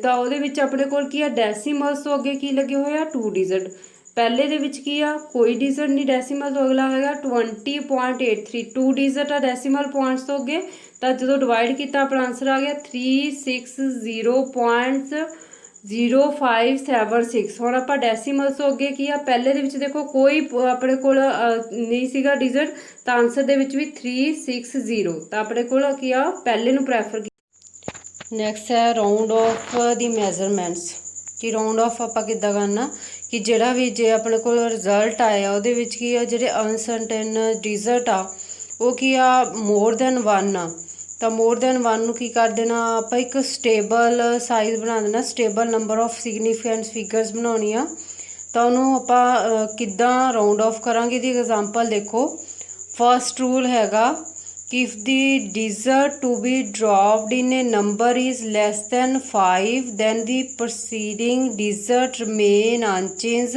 ਤਾਂ ਉਹਦੇ ਵਿੱਚ ਆਪਣੇ ਕੋਲ ਕੀ ਆ ਡੈਸੀਮਲਸ ਤੋਂ ਅੱਗੇ ਕੀ ਲੱਗੇ ਹੋਏ ਆ 2 ਡਿਜਿਟ। ਪਹਿਲੇ ਦੇ ਵਿੱਚ ਕੀ ਆ ਕੋਈ ਡਿਜਿਟ ਨਹੀਂ, ਡੈਸੀਮਲ ਤੋਂ ਅਗਲਾ ਹੈਗਾ 20.83 2 ਡਿਜਿਟ ਆ ਡੈਸੀਮਲ ਪੁਆਇੰਟਸ ਤੋਂ ਅੱਗੇ। ਤਾਂ ਜਦੋਂ ਡਿਵਾਈਡ ਕੀਤਾ ਆਪਣਾ ਆਨਸਰ ਆ ਗਿਆ 360.0576। ਹੁਣ ਆਪਾਂ ਡੈਸੀਮਲ ਤੋਂ ਅੱਗੇ ਕੀ ਆ ਪਹਿਲੇ ਦੇ ਵਿੱਚ ਦੇਖੋ ਕੋਈ ਆਪਣੇ ਕੋਲ ਨਹੀਂ ਸੀਗਾ ਡਿਜਿਟ, ਤਾਂ ਆਨਸਰ ਦੇ ਵਿੱਚ ਵੀ 360। ਤਾਂ ਆਪਣੇ ਕੋਲ ਕੀ ਆ ਪਹਿਲੇ ਨੂੰ ਪ੍ਰੈਫਰ ਕੀਤਾ। ਨੈਕਸਟ ਹੈ ਰਾਉਂਡ ਆਫ ਦੀ ਮੈਜ਼ਰਮੈਂਟਸ ਕਿ ਰਾਉਂਡ ਆਫ ਆਪਾਂ ਕਿੱਦਾਂ ਕਰਨਾ ਕਿ ਜਿਹੜਾ ਵੀ ਜੇ ਆਪਣੇ ਕੋਲ ਰਿਜ਼ਲਟ ਆਇਆ ਉਹਦੇ ਵਿੱਚ ਕੀ ਆ ਜਿਹੜੇ ਅਨਸਰਟਨ ਡਿਜਿਟ ਆ ਉਹ ਕੀ ਆ ਮੋਰ ਦੈਨ 1 ਆ। ਤਾਂ ਮੋਰ ਦੈਨ 1 ਨੂੰ ਕੀ ਕਰ ਦੇਣਾ ਆਪਾਂ ਇੱਕ ਸਟੇਬਲ ਸਾਈਜ਼ ਬਣਾ ਦੇਣਾ, stable number of significant figures ਬਣਾਉਣੀ ਆ। ਤਾਂ ਉਹਨੂੰ ਆਪਾਂ ਕਿੱਦਾਂ ਰਾਉਂਡ ਆਫ ਕਰਾਂਗੇ ਇਹਦੀ ਐਗਜ਼ਾਮਪਲ ਦੇਖੋ। ਫਸਟ ਰੂਲ ਹੈਗਾ ਕਿ if the digit to be dropped in a number is less than 5 then the preceding digit remain unchanged.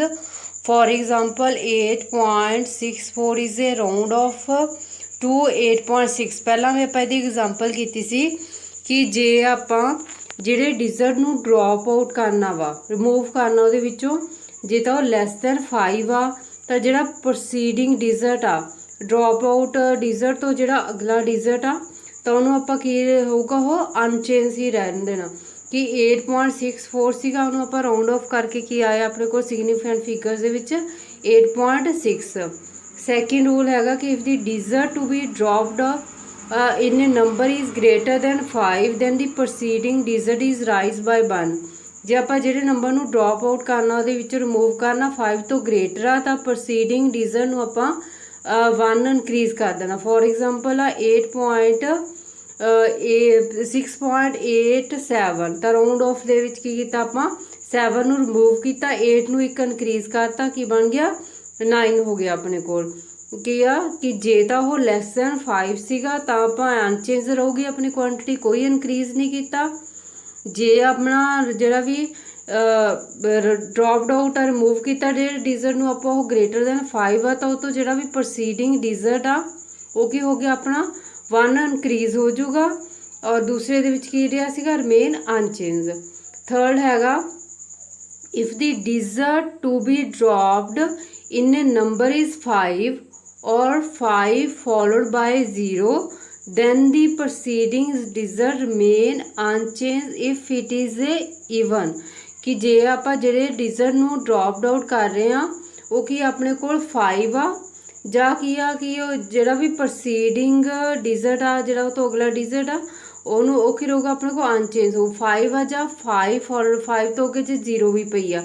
For example 8.64 is a round off to 8.6। ਪਹਿਲਾਂ ਵੀ ਆਪਾਂ ਇਹਦੀ ਐਗਜ਼ਾਮਪਲ ਕੀਤੀ ਸੀ ਕਿ ਜੇ ਆਪਾਂ ਜਿਹੜੇ ਡਿਜਿਟ ਨੂੰ ਡ੍ਰੌਪ ਆਊਟ ਕਰਨਾ ਵਾ ਰਿਮੂਵ ਕਰਨਾ ਉਹਦੇ ਵਿੱਚੋਂ ਜੇ ਤਾਂ ਉਹ ਲੈਸ ਦੈਨ 5 ਆ ਤਾਂ ਜਿਹੜਾ ਪ੍ਰੋਸੀਡਿੰਗ ਡਿਜਿਟ ਆ ਡ੍ਰੌਪ ਆਊਟ ਡਿਜਿਟ ਤੋਂ ਜਿਹੜਾ ਅਗਲਾ ਡਿਜਿਟ ਆ ਤਾਂ ਉਹਨੂੰ ਆਪਾਂ ਕੀ ਹੋਊਗਾ ਉਹ ਅਨਚੇਂਜ ਹੀ ਰਹਿਣ ਦੇਣਾ ਕਿ 8.64 ਸੀਗਾ ਉਹਨੂੰ ਆਪਾਂ ਰਾਉਂਡ ਆਫ ਕਰਕੇ ਕੀ ਆਇਆ ਆਪਣੇ ਕੋਲ ਸਿਗਨੀਫੀਕੈਂਟ ਫਿਗਰਸ ਦੇ ਵਿੱਚ 8.6। ਸੈਕਿੰਡ ਰੂਲ ਹੈਗਾ ਕਿ if the digit to be dropped in a number is greater than 5 then the preceding digit is raised by 1। ਜੇ ਆਪਾਂ ਜਿਹੜੇ ਨੰਬਰ ਨੂੰ ਡ੍ਰੌਪ ਆਊਟ ਕਰਨਾ ਉਹਦੇ ਵਿੱਚ ਰਿਮੂਵ ਕਰਨਾ 5 ਤੋਂ ਗ੍ਰੇਟਰ ਆ ਤਾਂ ਪ੍ਰੋਸੀਡਿੰਗ ਡਿਜਿਟ ਨੂੰ ਆਪਾਂ 1 ਇਨਕਰੀਜ਼ ਕਰ ਦੇਣਾ। ਫੋਰ ਐਗਜ਼ਾਮਪਲ ਆ 6.87 ਤਾਂ ਰਾਉਂਡ ਆਫ ਦੇ ਵਿੱਚ ਕੀ ਕੀਤਾ ਆਪਾਂ 7 ਨੂੰ ਰਿਮੂਵ ਕੀਤਾ 8 ਨੂੰ 1 ਇਨਕਰੀਜ਼ ਕਰਤਾ ਕੀ ਬਣ ਗਿਆ 9 ਹੋ ਗਿਆ ਆਪਣੇ ਕੋਲ। ਕੀ ਆ ਕਿ ਜੇ ਤਾਂ ਉਹ ਲੈਸ ਦੈਨ 5 ਸੀਗਾ ਤਾਂ ਆਪਾਂ ਅਨਚੇਂਜ ਰਹੂਗੀ ਆਪਣੀ ਕੁਆਂਟਿਟੀ, ਕੋਈ ਇਨਕਰੀਜ਼ ਨਹੀਂ ਕੀਤਾ। ਜੇ ਆਪਣਾ ਜਿਹੜਾ ਵੀ ਡ੍ਰੌਪਡ ਆਊਟ ਆ ਰਿਮੂਵ ਕੀਤਾ ਜਿਹੜੇ ਡਿਜਿਟ ਨੂੰ ਆਪਾਂ ਉਹ ਗ੍ਰੇਟਰ ਦੈਨ 5 ਆ ਤਾਂ ਉਹ ਤੋਂ ਜਿਹੜਾ ਵੀ ਪ੍ਰੋਸੀਡਿੰਗ ਡਿਜਿਟ ਆ ਉਹ ਕੀ ਹੋ ਗਿਆ ਆਪਣਾ 1 ਇਨਕਰੀਜ਼ ਹੋ ਜਾਊਗਾ ਔਰ ਦੂਸਰੇ ਦੇ ਵਿੱਚ ਕੀ ਰਿਹਾ ਸੀਗਾ ਰਿਮੇਨ ਅਨਚੇਂਜ। ਥਰਡ ਹੈਗਾ if the digit to be dropped in a number is 5 or 5 followed by 0 then the preceding digit remain unchanged if it is a even। ਕਿ ਜੇ ਆਪਾਂ ਜਿਹੜੇ ਡਿਜਿਟ ਨੂੰ ਡ੍ਰੌਪਡ ਆਊਟ ਕਰ ਰਹੇ ਆ ਉਹ ਕੀ ਆਪਣੇ ਕੋਲ 5 ਆ ਜਾਂ ਕੀ ਆ ਕਿ ਉਹ ਜਿਹੜਾ ਵੀ ਪ੍ਰੋਸੀਡਿੰਗ ਡਿਜਿਟ ਆ ਜਿਹੜਾ ਉਹ ਤੋਂ ਅਗਲਾ ਡਿਜਿਟ ਆ ਉਹਨੂੰ ਉਹ ਕੀ ਰਹੂਗਾ ਆਪਣੇ ਕੋਲ ਅਨਚੇਂਜ ਹੋ 5 ਆ ਜਾਂ 5 ਫੋਲੋਡ 5 ਤੋਂ ਅੱਗੇ ਜੇ 0 ਵੀ ਪਈ ਆ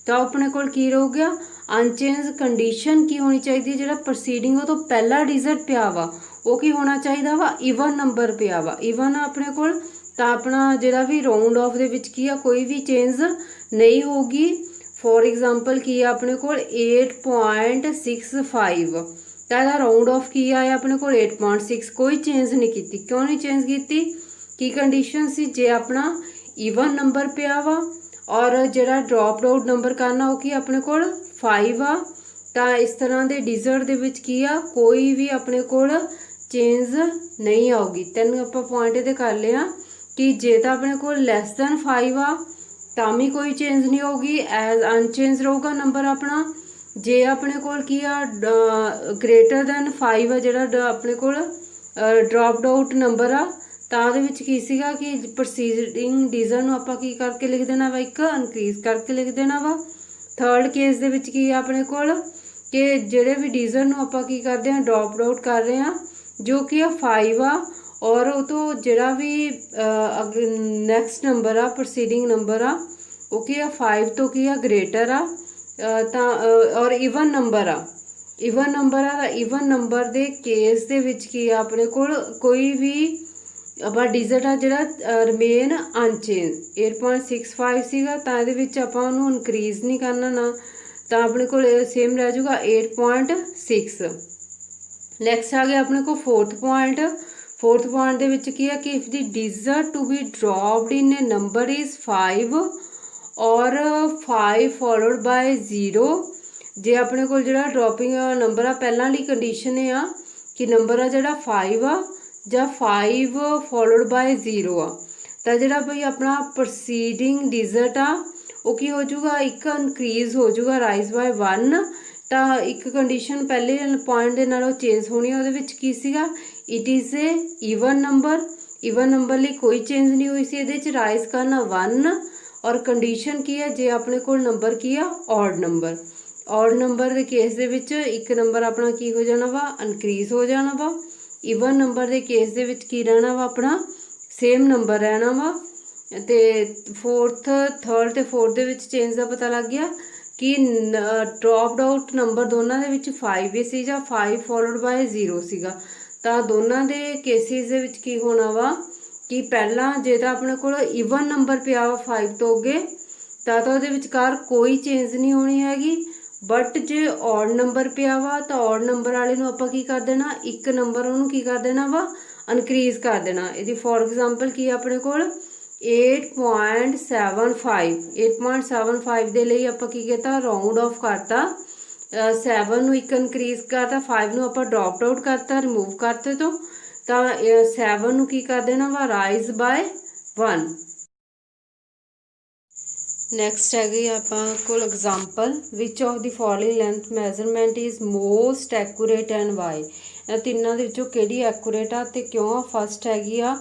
ਤਾਂ ਆਪਣੇ ਕੋਲ ਕੀ ਰਹੂਗਾ ਅਨਚੇਂਜ। ਕੰਡੀਸ਼ਨ ਕੀ ਹੋਣੀ ਚਾਹੀਦੀ ਹੈ ਜਿਹੜਾ ਪ੍ਰੋਸੀਡਿੰਗ ਉਹ ਤੋਂ ਪਹਿਲਾ ਡਿਜਿਟ ਪਿਆ ਵਾ ਉਹ ਕੀ ਹੋਣਾ ਚਾਹੀਦਾ ਵਾ ਈਵਨ ਨੰਬਰ ਪਿਆ ਵਾ ਈਵਨ ਆਪਣੇ ਕੋਲ। ਤਾਂ ਆਪਣਾ ਜਿਹੜਾ ਵੀ ਰਾਉਂਡ ਆਫ ਦੇ ਵਿੱਚ ਕੀ ਆ ਕੋਈ ਵੀ ਚੇਂਜ ਨਹੀਂ ਹੋਊਗੀ। ਫੋਰ ਐਗਜ਼ਾਮਪਲ ਕੀ ਆ ਆਪਣੇ ਕੋਲ 8.65 ਤਾਂ ਇਹਦਾ ਰਾਉਂਡ ਆਫ ਕੀ ਆਇਆ ਆਪਣੇ ਕੋਲ 8.6 ਕੋਈ ਚੇਂਜ ਨਹੀਂ ਕੀਤੀ। ਕਿਉਂ ਨਹੀਂ ਚੇਂਜ ਕੀਤੀ ਕੀ ਕੰਡੀਸ਼ਨ ਸੀ ਜੇ ਆਪਣਾ ਈਵਨ ਨੰਬਰ ਪਿਆ ਵਾ ਔਰ ਜਿਹੜਾ ਡ੍ਰੌਪਡ ਆਊਟ ਨੰਬਰ ਕਰਨਾ ਉਹ ਕੀ ਆਪਣੇ ਕੋਲ 5 ਆ ਤਾਂ ਇਸ ਤਰ੍ਹਾਂ ਦੇ ਡਿਜਿਟ ਦੇ ਵਿੱਚ ਕੀ ਆ ਕੋਈ ਵੀ ਆਪਣੇ ਕੋਲ ਚੇਂਜ ਨਹੀਂ ਆਊਗੀ। ਤੈਨੂੰ ਆਪਾਂ ਪੁਆਇੰਟ ਇਹਦੇ ਕਰ ਲਿਆ ਕਿ ਜੇ ਤਾਂ ਆਪਣੇ ਕੋਲ ਲੈਸ ਦੈਨ 5 ਆ ਤਾਂ ਵੀ ਕੋਈ ਚੇਂਜ ਨਹੀਂ ਹੋਊਗੀ ਐਜ਼ ਅਨਚੇਂਜ ਰਹੂਗਾ ਨੰਬਰ ਆਪਣਾ। ਜੇ ਆਪਣੇ ਕੋਲ ਕੀ ਆ ਗ੍ਰੇਟਰ ਦੈਨ 5 ਆ ਜਿਹੜਾ ਆਪਣੇ ਕੋਲ ਡ੍ਰੌਪਡ ਆਊਟ ਨੰਬਰ ਆ ਤਾਂ ਉਹਦੇ ਵਿੱਚ ਕੀ ਸੀਗਾ ਕਿ ਪ੍ਰੋਸੀਡਿੰਗ ਡੀਜ਼ਰ ਨੂੰ ਆਪਾਂ ਕੀ ਕਰਕੇ ਲਿਖ ਦੇਣਾ ਵਾ, ਇੱਕ ਇਨਕਰੀਜ਼ ਕਰਕੇ ਲਿਖ ਦੇਣਾ ਵਾ। ਥਰਡ ਕੇਸ ਦੇ ਵਿੱਚ ਕੀ ਆ ਆਪਣੇ ਕੋਲ ਕਿ ਜਿਹੜੇ ਵੀ ਡੀਜ਼ਰ ਨੂੰ ਆਪਾਂ ਕੀ ਕਰਦੇ ਹਾਂ ਡ੍ਰੌਪਡ ਆਊਟ ਕਰ ਰਹੇ ਹਾਂ, ਜੋ ਕਿ ਆ 5 ਆ, ਔਰ ਉਹ ਤੋਂ ਜਿਹੜਾ ਵੀ ਨੈਕਸਟ ਨੰਬਰ ਆ ਪ੍ਰੋਸੀਡਿੰਗ ਨੰਬਰ ਆ ਉਹ ਕੀ ਆ 5 ਤੋਂ ਕੀ ਆ ਗ੍ਰੇਟਰ ਆ, ਤਾਂ ਔਰ ਈਵਨ ਨੰਬਰ ਆ, ਈਵਨ ਨੰਬਰ ਆ ਤਾਂ ਈਵਨ ਨੰਬਰ ਦੇ ਕੇਸ ਦੇ ਵਿੱਚ ਕੀ ਆ ਆਪਣੇ ਕੋਲ ਕੋਈ ਵੀ ਆਪਾਂ ਡਿਜਿਟ ਆ ਜਿਹੜਾ ਰਿਮੇਨ ਅਨਚੇਂਜ 8.65 ਸੀਗਾ ਤਾਂ ਇਹਦੇ ਵਿੱਚ ਆਪਾਂ ਉਹਨੂੰ ਇਨਕਰੀਜ਼ ਨਹੀਂ ਕਰਨਾ ਨਾ, ਤਾਂ ਆਪਣੇ ਕੋਲ ਸੇਮ ਰਹਿ ਜਾਊਗਾ 8.6। ਨੈਕਸਟ ਆ ਗਿਆ ਆਪਣੇ ਕੋਲ ਫੋਰਥ ਪੁਆਇੰਟ ਦੇ ਵਿੱਚ ਕੀ ਆ ਕਿ if the digit to be dropped in a number is 5 or 5 followed ਬਾय 0, ਜੇ ਆਪਣੇ ਕੋਲ ਜਿਹੜਾ ਡ੍ਰੌਪਿੰਗ ਨੰਬਰ ਆ ਪਹਿਲਾਂ ਵਾਲੀ ਕੰਡੀਸ਼ਨ ਇਹ ਆ ਕਿ ਨੰਬਰ ਆ ਜਿਹੜਾ 5 ਆ ਜਾਂ 5 ਫੋਲੋਡ ਬਾय 0 ਆ, ਤਾਂ ਜਿਹੜਾ ਬਈ ਆਪਣਾ ਪ੍ਰੋਸੀਡਿੰਗ ਡਿਜਿਟ ਆ ਉਹ ਕੀ ਹੋ ਜਾਊਗਾ, ਇੱਕ ਇਨਕਰੀਜ਼ ਹੋ ਜਾਊਗਾ ਰਾਈਜ਼ ਬਾय 1, ਤਾਂ ਇੱਕ ਕੰਡੀਸ਼ਨ ਪਹਿਲੇ ਪੁਆਇੰਟ ਦੇ ਨਾਲੋਂ ਚੇਂਜ ਹੋਣੀ ਆ, ਉਹਦੇ ਵਿੱਚ ਕੀ ਸੀਗਾ it is a even number ਲਈ ਕੋਈ ਚੇਂਜ ਨਹੀਂ ਹੋਈ ਸੀ, ਇਹਦੇ 'ਚ ਰਾਈਜ਼ ਕਰਨਾ 1, ਔਰ ਕੰਡੀਸ਼ਨ ਕੀ ਹੈ ਜੇ ਆਪਣੇ ਕੋਲ ਨੰਬਰ ਕੀ ਆ ਔਡ ਨੰਬਰ ਦੇ ਕੇਸ ਦੇ ਵਿੱਚ ਇੱਕ ਨੰਬਰ ਆਪਣਾ ਕੀ ਹੋ ਜਾਣਾ ਵਾ ਇਨਕਰੀਜ਼ ਹੋ ਜਾਣਾ ਵਾ, ਈਵਨ ਨੰਬਰ ਦੇ ਕੇਸ ਦੇ ਵਿੱਚ ਕੀ ਰਹਿਣਾ ਵਾ ਆਪਣਾ ਸੇਮ ਨੰਬਰ ਰਹਿਣਾ ਵਾ। ਤੇ ਥਰਡ ਤੇ ਫੋਰਥ ਦੇ ਵਿੱਚ ਚੇਂਜ ਦਾ ਪਤਾ ਲੱਗ ਗਿਆ ਕਿ ਡ੍ਰੌਪਡ ਆਊਟ ਨੰਬਰ ਦੋਨਾਂ ਦੇ ਵਿੱਚ 5 ਸੀ ਜਾਂ 5 ਫੋਲੋਡ ਬਾय 0 ਸੀਗਾ, ਤਾਂ ਦੋਨਾਂ ਦੇ ਕੇਸਿਸ ਦੇ ਵਿੱਚ ਕੀ ਹੋਣਾ ਵਾ ਕਿ ਪਹਿਲਾਂ ਜੇ ਤਾਂ ਆਪਣੇ ਕੋਲ ਈਵਨ ਨੰਬਰ ਪਿਆ ਵਾ 5 ਤੋਂ ਅੱਗੇ ਤਾਂ ਉਹਦੇ ਵਿਚਕਾਰ ਕੋਈ ਚੇਂਜ ਨਹੀਂ ਹੋਣੀ ਹੈਗੀ, ਬਟ ਜੇ ਔਡ ਨੰਬਰ ਪਿਆ ਵਾ ਤਾਂ ਔਡ ਨੰਬਰ ਵਾਲੇ ਨੂੰ ਆਪਾਂ ਕੀ ਕਰ ਦੇਣਾ, ਇੱਕ ਨੰਬਰ ਉਹਨੂੰ ਕੀ ਕਰ ਦੇਣਾ ਵਾ ਇਨਕਰੀਜ਼ ਕਰ ਦੇਣਾ। ਇਹਦੀ ਫੋਰ ਐਗਜ਼ਾਮਪਲ ਕੀ ਆਪਣੇ ਕੋਲ 8.75 ਦੇ ਲਈ ਆਪਾਂ ਕੀ ਕੀਤਾ ਰਾਉਂਡ ਆਫ ਕਰਤਾ, 7 ਨੂੰ ਇੱਕ ਇਨਕਰੀਜ਼ ਕਰਤਾ, 5 ਨੂੰ ਆਪਾਂ ਡ੍ਰੌਪਡ ਆਊਟ ਕਰਤਾ ਰਿਮੂਵ ਕਰਤੇ ਤੋਂ, ਤਾਂ 7 ਨੂੰ ਕੀ ਕਰ ਦੇਣਾ ਵਾ ਰਾਈਜ਼ ਬਾय 1। ਨੈਕਸਟ ਹੈਗੀ ਆਪਾਂ ਕੋਲ example which of the following length measurement is most accurate and why, ਇਹ ਤਿੰਨਾਂ ਦੇ ਵਿੱਚੋਂ ਕਿਹੜੀ ਐਕੂਰੇਟ ਆ ਤੇ ਕਿਉਂ। ਫਸਟ ਹੈਗੀ ਆ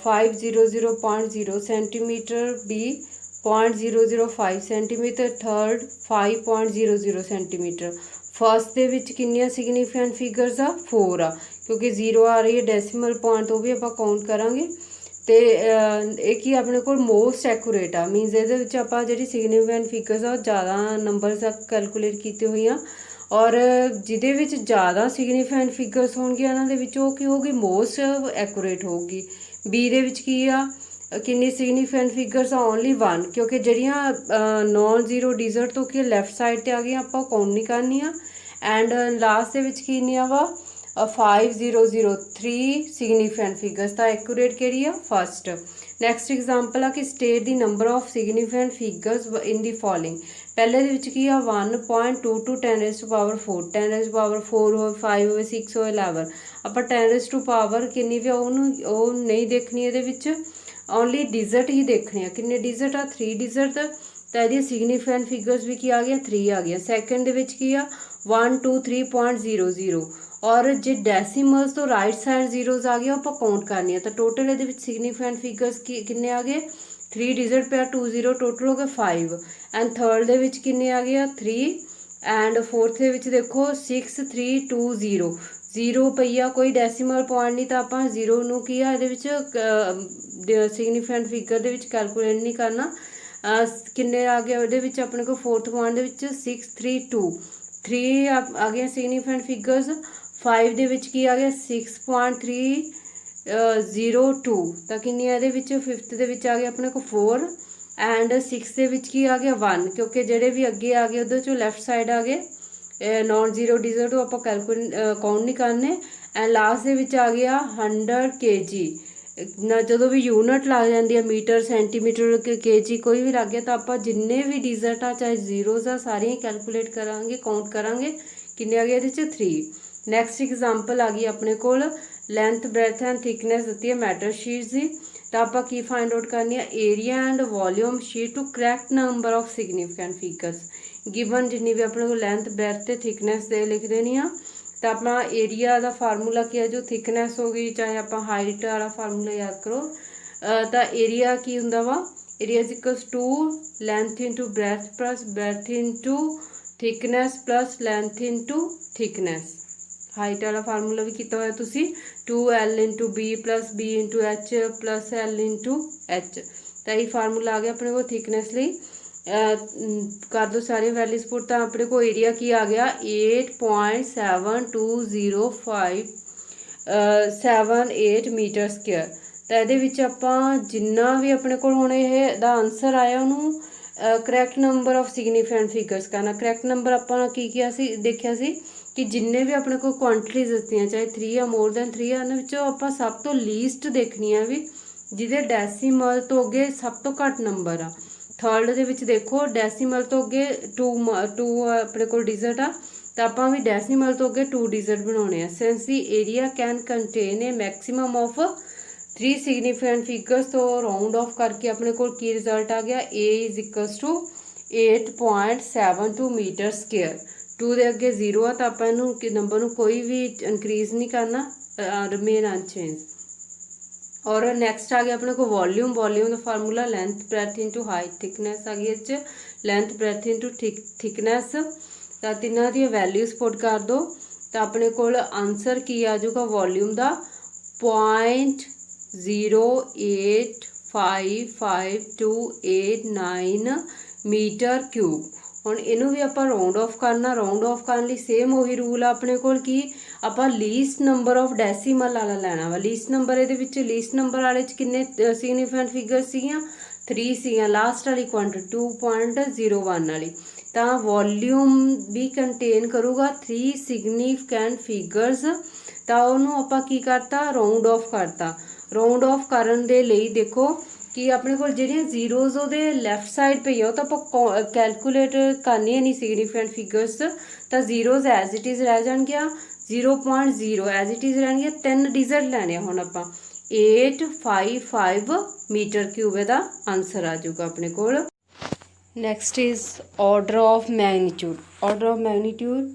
500.0 centimetre, B 0.005 centimetre, third 5.00 centimetre. First ਦੇ ਵਿੱਚ ਕਿੰਨੀਆਂ ਸਿਗਨੀਫੀਕੈਂਟ ਫਿਗਰਸ ਆ 4 ਆ, ਕਿਉਂਕਿ 0 ਆ ਰਹੀ ਹੈ ਡੈਸੀਮਲ ਪੁਆਇੰਟ ਉਹ ਵੀ ਆਪਾਂ ਕਾਊਂਟ ਕਰਾਂਗੇ। ਤੇ ਇਹ ਕੀ ਆਪਣੇ ਕੋਲ ਮੋਸਟ ਐਕੂਰੇਟ ਆ, ਮੀਨਸ ਇਹਦੇ ਵਿੱਚ ਆਪਾਂ ਜਿਹੜੀ ਸਿਗਨੀਫੀਕੈਂਟ ਫਿਗਰਸ ਆ ਉਹ ਜ਼ਿਆਦਾ ਨੰਬਰਸ ਆ ਕੈਲਕੂਲੇਟ ਕੀਤੇ ਹੋਈਆਂ, ਔਰ ਜਿਹਦੇ ਵਿੱਚ ਜ਼ਿਆਦਾ ਸਿਗਨੀਫੀਕੈਂਟ ਫਿਗਰਸ ਹੋਣਗੀਆਂ ਉਹਨਾਂ ਦੇ ਵਿੱਚ ਉਹ ਕੀ ਹੋਊਗੀ ਮੋਸਟ ਐਕੂਰੇਟ ਹੋਊਗੀ। ਬੀ ਦੇ ਵਿੱਚ ਕੀ ਆ ਕਿੰਨੀ ਸਿਗਨੀਫੀਕੈਂਟ ਫਿਗਰਸ ਆ ਓਨਲੀ 1, ਕਿਉਂਕਿ ਜਿਹੜੀਆਂ ਨੋਨ ਜ਼ੀਰੋ ਡਿਜਿਟ ਤੋਂ ਕੀ ਲੈਫਟ ਸਾਈਡ 'ਤੇ ਆ ਗਈਆਂ ਆਪਾਂ ਕਾਊਂਟ ਨਹੀਂ ਕਰਨੀਆਂ। ਐਂਡ ਲਾਸਟ ਦੇ ਵਿੱਚ ਕਿੰਨੀਆਂ ਵਾ 5003 ਸਿਗਨੀਫੀਕੈਂਟ ਫਿਗਰਸ, ਤਾਂ ਐਕੂਰੇਟ ਕਿਹੜੀ ਆ ਫਸਟ। ਨੈਕਸਟ ਐਗਜ਼ਾਮਪਲ ਆ ਕਿ state the number of significant figures in the following, ਪਹਿਲੇ ਦੇ ਵਿੱਚ ਕੀ ਆ 1.22 10⁴, 10⁴ ਹੋਵੇ 5 ਹੋਵੇ 6 ਹੋਵੇ 11, ਆਪਾਂ 10⁻⁴ ਕਿੰਨੀ ਵੀ ਉਹ ਨਹੀਂ ਦੇਖਣੀ, ਇਹਦੇ ਵਿੱਚ ਓਨਲੀ ਡਿਜਿਟ ਹੀ ਦੇਖਣੇ ਆ। ਕਿੰਨੇ ਡਿਜਿਟ ਆ 3 ਡਿਜਿਟ, ਤਾਂ ਇਹਦੀਆਂ ਸਿਗਨੀਫੀਕੈਂਟ ਫਿਗਰਸ ਵੀ ਕੀ ਆ ਗਿਆ 3 ਆ ਗਿਆ। ਸੈਕਿੰਡ ਦੇ ਵਿੱਚ ਕੀ ਆ 123.00, ਔਰ ਜੇ ਡੈਸੀਮਲਸ ਤੋਂ ਰਾਈਟ ਸਾਈਡ ਜ਼ੀਰੋਜ਼ ਆ ਗਿਆ ਆਪਾਂ ਕਾਊਂਟ ਕਰਨੀ ਆ, ਤਾਂ ਟੋਟਲ ਇਹਦੇ ਵਿੱਚ ਸਿਗਨੀਫੀਕੈਂਟ ਫਿਗਰਸ ਕਿੰਨੇ ਆ ਗਏ 3 ਡਿਜਿਟ ਪਿਆ 20, ਟੋਟਲ ਹੋ ਗਿਆ 5। ਐਂਡ ਥਰਡ ਦੇ ਵਿੱਚ ਕਿੰਨੇ ਆ ਗਏ 3, ਐਂਡ ਫੋਰਥ ਦੇ ਵਿੱਚ ਦੇਖੋ 6320, 0 ਪਈਆ ਕੋਈ ਡੈਸੀਮਲ ਪੁਆਇੰਟ ਨਹੀਂ, ਤਾਂ ਆਪਾਂ 0 ਨੂੰ ਕੀ ਆ ਇਹਦੇ ਵਿੱਚ ਸਿਗਨੀਫੀਕੈਂਟ ਫਿਗਰ ਦੇ ਵਿੱਚ ਕੈਲਕੂਲੇਟ ਨਹੀਂ ਕਰਨਾ। ਕਿੰਨੇ ਆ ਗਿਆ ਉਹਦੇ ਵਿੱਚ ਆਪਣੇ ਕੋਲ ਫੋਰਥ ਪੁਆਇੰਟ ਦੇ ਵਿੱਚ 632, 3 ਆ ਗਿਆ ਸਿਗਨੀਫੀਕੈਂਟ ਫਿਗਰਸ। 5 ਦੇ ਵਿੱਚ ਕੀ ਆ ਗਿਆ 6.302, ਤਾਂ ਕਿੰਨੀ ਇਹਦੇ ਵਿੱਚ ਫਿਫਥ ਦੇ ਵਿੱਚ ਆ ਗਿਆ ਆਪਣੇ ਕੋਲ 4, ਐਂਡ 6 ਦੇ ਵਿੱਚ ਕੀ ਆ ਗਿਆ 1, ਕਿਉਂਕਿ ਜਿਹੜੇ ਵੀ ਅੱਗੇ ਆ ਗਏ ਉਹਦੇ 'ਚੋਂ ਲੈਫਟ ਸਾਈਡ ਆ ਗਏ ਨੋਨ ਜ਼ੀਰੋ ਡਿਜਿਟ ਤੋਂ ਆਪਾਂ ਕੈਲਕੂਲੇਟ ਕਾਊਂਟ ਨਹੀਂ ਕਰਨੇ। ਐਂਡ ਲਾਸਟ ਦੇ ਵਿੱਚ ਆ ਗਿਆ 100 kg, ਨਾ ਜਦੋਂ ਵੀ ਯੂਨਿਟ ਲੱਗ ਜਾਂਦੀ ਹੈ ਮੀਟਰ ਸੈਂਟੀਮੀਟਰ kg ਕੋਈ ਵੀ ਲੱਗ ਗਿਆ ਤਾਂ ਆਪਾਂ ਜਿੰਨੇ ਵੀ ਡਿਜਿਟ ਆ ਚਾਹੇ ਜ਼ੀਰੋਜ਼ ਆ ਸਾਰੀਆਂ ਕੈਲਕੂਲੇਟ ਕਰਾਂਗੇ ਕਾਊਂਟ ਕਰਾਂਗੇ। ਕਿੰਨੇ ਆ ਗਏ ਇਹਦੇ 'ਚ 3। ਨੈਕਸਟ ਐਗਜ਼ਾਮਪਲ ਆ ਗਈ ਆਪਣੇ ਕੋਲ ਲੈਂਥ ਬ੍ਰੈਥ ਐਂਡ ਥਿਕਨੈਸ ਦਿੱਤੀ ਹੈ ਮੈਟਰ ਸ਼ੀਟਸ ਦੀ, ਤਾਂ ਆਪਾਂ ਕੀ ਫਾਈਂਡ ਆਊਟ ਕਰਨੀ ਹੈ area and volume sheet to correct number of significant figures. Given ਜਿੰਨੀ ਵੀ ਆਪਣੇ ਕੋਲ ਲੈਂਥ ਬ੍ਰੈਥ ਤੇ ਥਿਕਨੈਸ ਦੇ ਲਿਖ ਦੇਣੀ ਆ, तो अपना एरिया का फार्मूला की है जो थिकनेस हो गई, चाहे आप हाइट वाला फार्मूला याद करो। तो एरिया की हुंदा वा, area is equals to length into breadth plus breadth into thickness plus length into thickness. Height वाला फार्मूला भी किया हुआ तुसी 2L into B plus B into H plus L into H. तो यही फार्मूला आ गया अपने को थिकनेस लिए। कर दो सारी वैल्यूज पुट, तो अपने को एरिया की आ गया 8.720578 मीटर स्क्वेयर। तो ये ਆਪਾਂ जिन्ना भी अपने को ਹੁਣ ਇਹਦਾ आंसर आया उन्होंने correct number of significant figures करना। करैक्ट नंबर ਆਪਾਂ ਕੀ किया सी देखिया सी कि जिन्ने भी अपने को क्वांटिटीज दित्तियां चाहे 3 या मोर दैन 3 उन्होंने विचों ਆਪਾਂ सब तो लीस्ट देखनी है भी ਜਿਹਦੇ ਡੈਸੀਮਲ ਤੋਂ ਅੱਗੇ ਸਭ ਤੋਂ ਘੱਟ ਨੰਬਰ ਆ। थर्ड ਦੇ ਵਿੱਚ ਦੇਖੋ ਡੈਸੀਮਲ ਤੋਂ ਅੱਗੇ 2 ਆਪਣੇ ਕੋਲ ਡਿਜਿਟ ਆ, ਤਾਂ ਆਪਾਂ ਵੀ ਡੈਸੀਮਲ ਤੋਂ ਅੱਗੇ 2 ਡਿਜਿਟ ਬਣਾਉਣੇ ਆ। Since the area can contain a maximum of 3 significant figures. तो राउंड ऑफ करके अपने को की रिजल्ट आ गया A is equals to 8.72 metre square. 2 ਦੇ ਅੱਗੇ 0 ਆ, ਤਾਂ ਆਪਾਂ ਇਹਨੂੰ ਨੰਬਰ ਨੂੰ ਕੋਈ ਵੀ ਇਨਕਰੀਜ਼ ਨਹੀਂ ਕਰਨਾ, रिमेन अनचेंज। और नैक्सट आ गया अपने को वॉल्यूम। वॉल्यूम का formula length breadth into height thickness आ गई इस लेंथ ब्रैथ इंटू थिकनेस। तो तिन्हों दी वैल्यूज पुट कर दो, तो अपने को आंसर की आ जाऊगा वॉल्यूम का 0.085528 मीटर क्यूब। ਹੁਣ ਇਹਨੂੰ ਵੀ ਆਪਾਂ ਰਾਉਂਡ ਆਫ ਕਰਨਾ। ਰਾਉਂਡ ਆਫ ਕਰਨ ਲਈ ਸੇਮ ਉਹੀ ਰੂਲ ਆ ਆਪਣੇ ਕੋਲ ਕਿ ਆਪਾਂ ਲੀਸਟ ਨੰਬਰ ਆਫ ਡੈਸੀਮਲ ਵਾਲਾ ਲੈਣਾ ਵਾ। ਲੀਸਟ ਨੰਬਰ ਇਹਦੇ ਵਿੱਚ ਲੀਸਟ ਨੰਬਰ ਵਾਲੇ 'ਚ ਕਿੰਨੇ ਸਿਗਨੀਫਿਕੈਂਟ ਫਿਗਰ ਸੀਗੀਆਂ 3 ਸੀਗੀਆਂ। ਲਾਸਟ ਵਾਲੀ ਕੁਆਂਟਿਟੀ 2.01 ਵਾਲੀ। ਤਾਂ ਵੋਲਿਊਮ ਵੀ ਕੰਟੇਨ ਕਰੂਗਾ 3 ਸਿਗਨੀਫਿਕੈਂਟ ਫਿਗਰਸ। ਤਾਂ ਉਹਨੂੰ ਆਪਾਂ ਕੀ ਕਰਤਾ ਰਾਉਂਡ ਆਫ ਕਰਤਾ। ਰਾਉਂਡ ਆਫ ਕਰਨ ਦੇ ਲਈ ਦੇਖੋ कि अपने को ਜਿਹੜੀਆਂ ਜ਼ੀਰੋਜ਼ ਉਹਦੇ ਲੈਫਟ ਸਾਈਡ ਪਈ ਆ ਉਹ ਤਾਂ ਆਪਾਂ ਕੈਲਕੂਲੇਟ ਕਰਨੀਆਂ ਨਹੀਂ ਸਿਗਨੀਫਿਕੈਂਟ ਫਿਗਰਸ। ਤਾਂ ਜ਼ੀਰੋਜ਼ ਐਜ਼ ਇਟ ਇਜ਼ ਰਹਿ ਜਾਣਗੀਆਂ 0.0 ਐਜ਼ ਇਟ ਇਜ਼ ਰਹਿਣਗੀਆਂ। 3 ਡਿਜਿਟ ਲੈਣੇ ਹੁਣ ਆਪਾਂ 855 मीटर क्यूब ਇਹਦਾ ਆਨਸਰ ਆ ਜਾਊਗਾ ਆਪਣੇ ਕੋਲ। Next is order of magnitude. Order of magnitude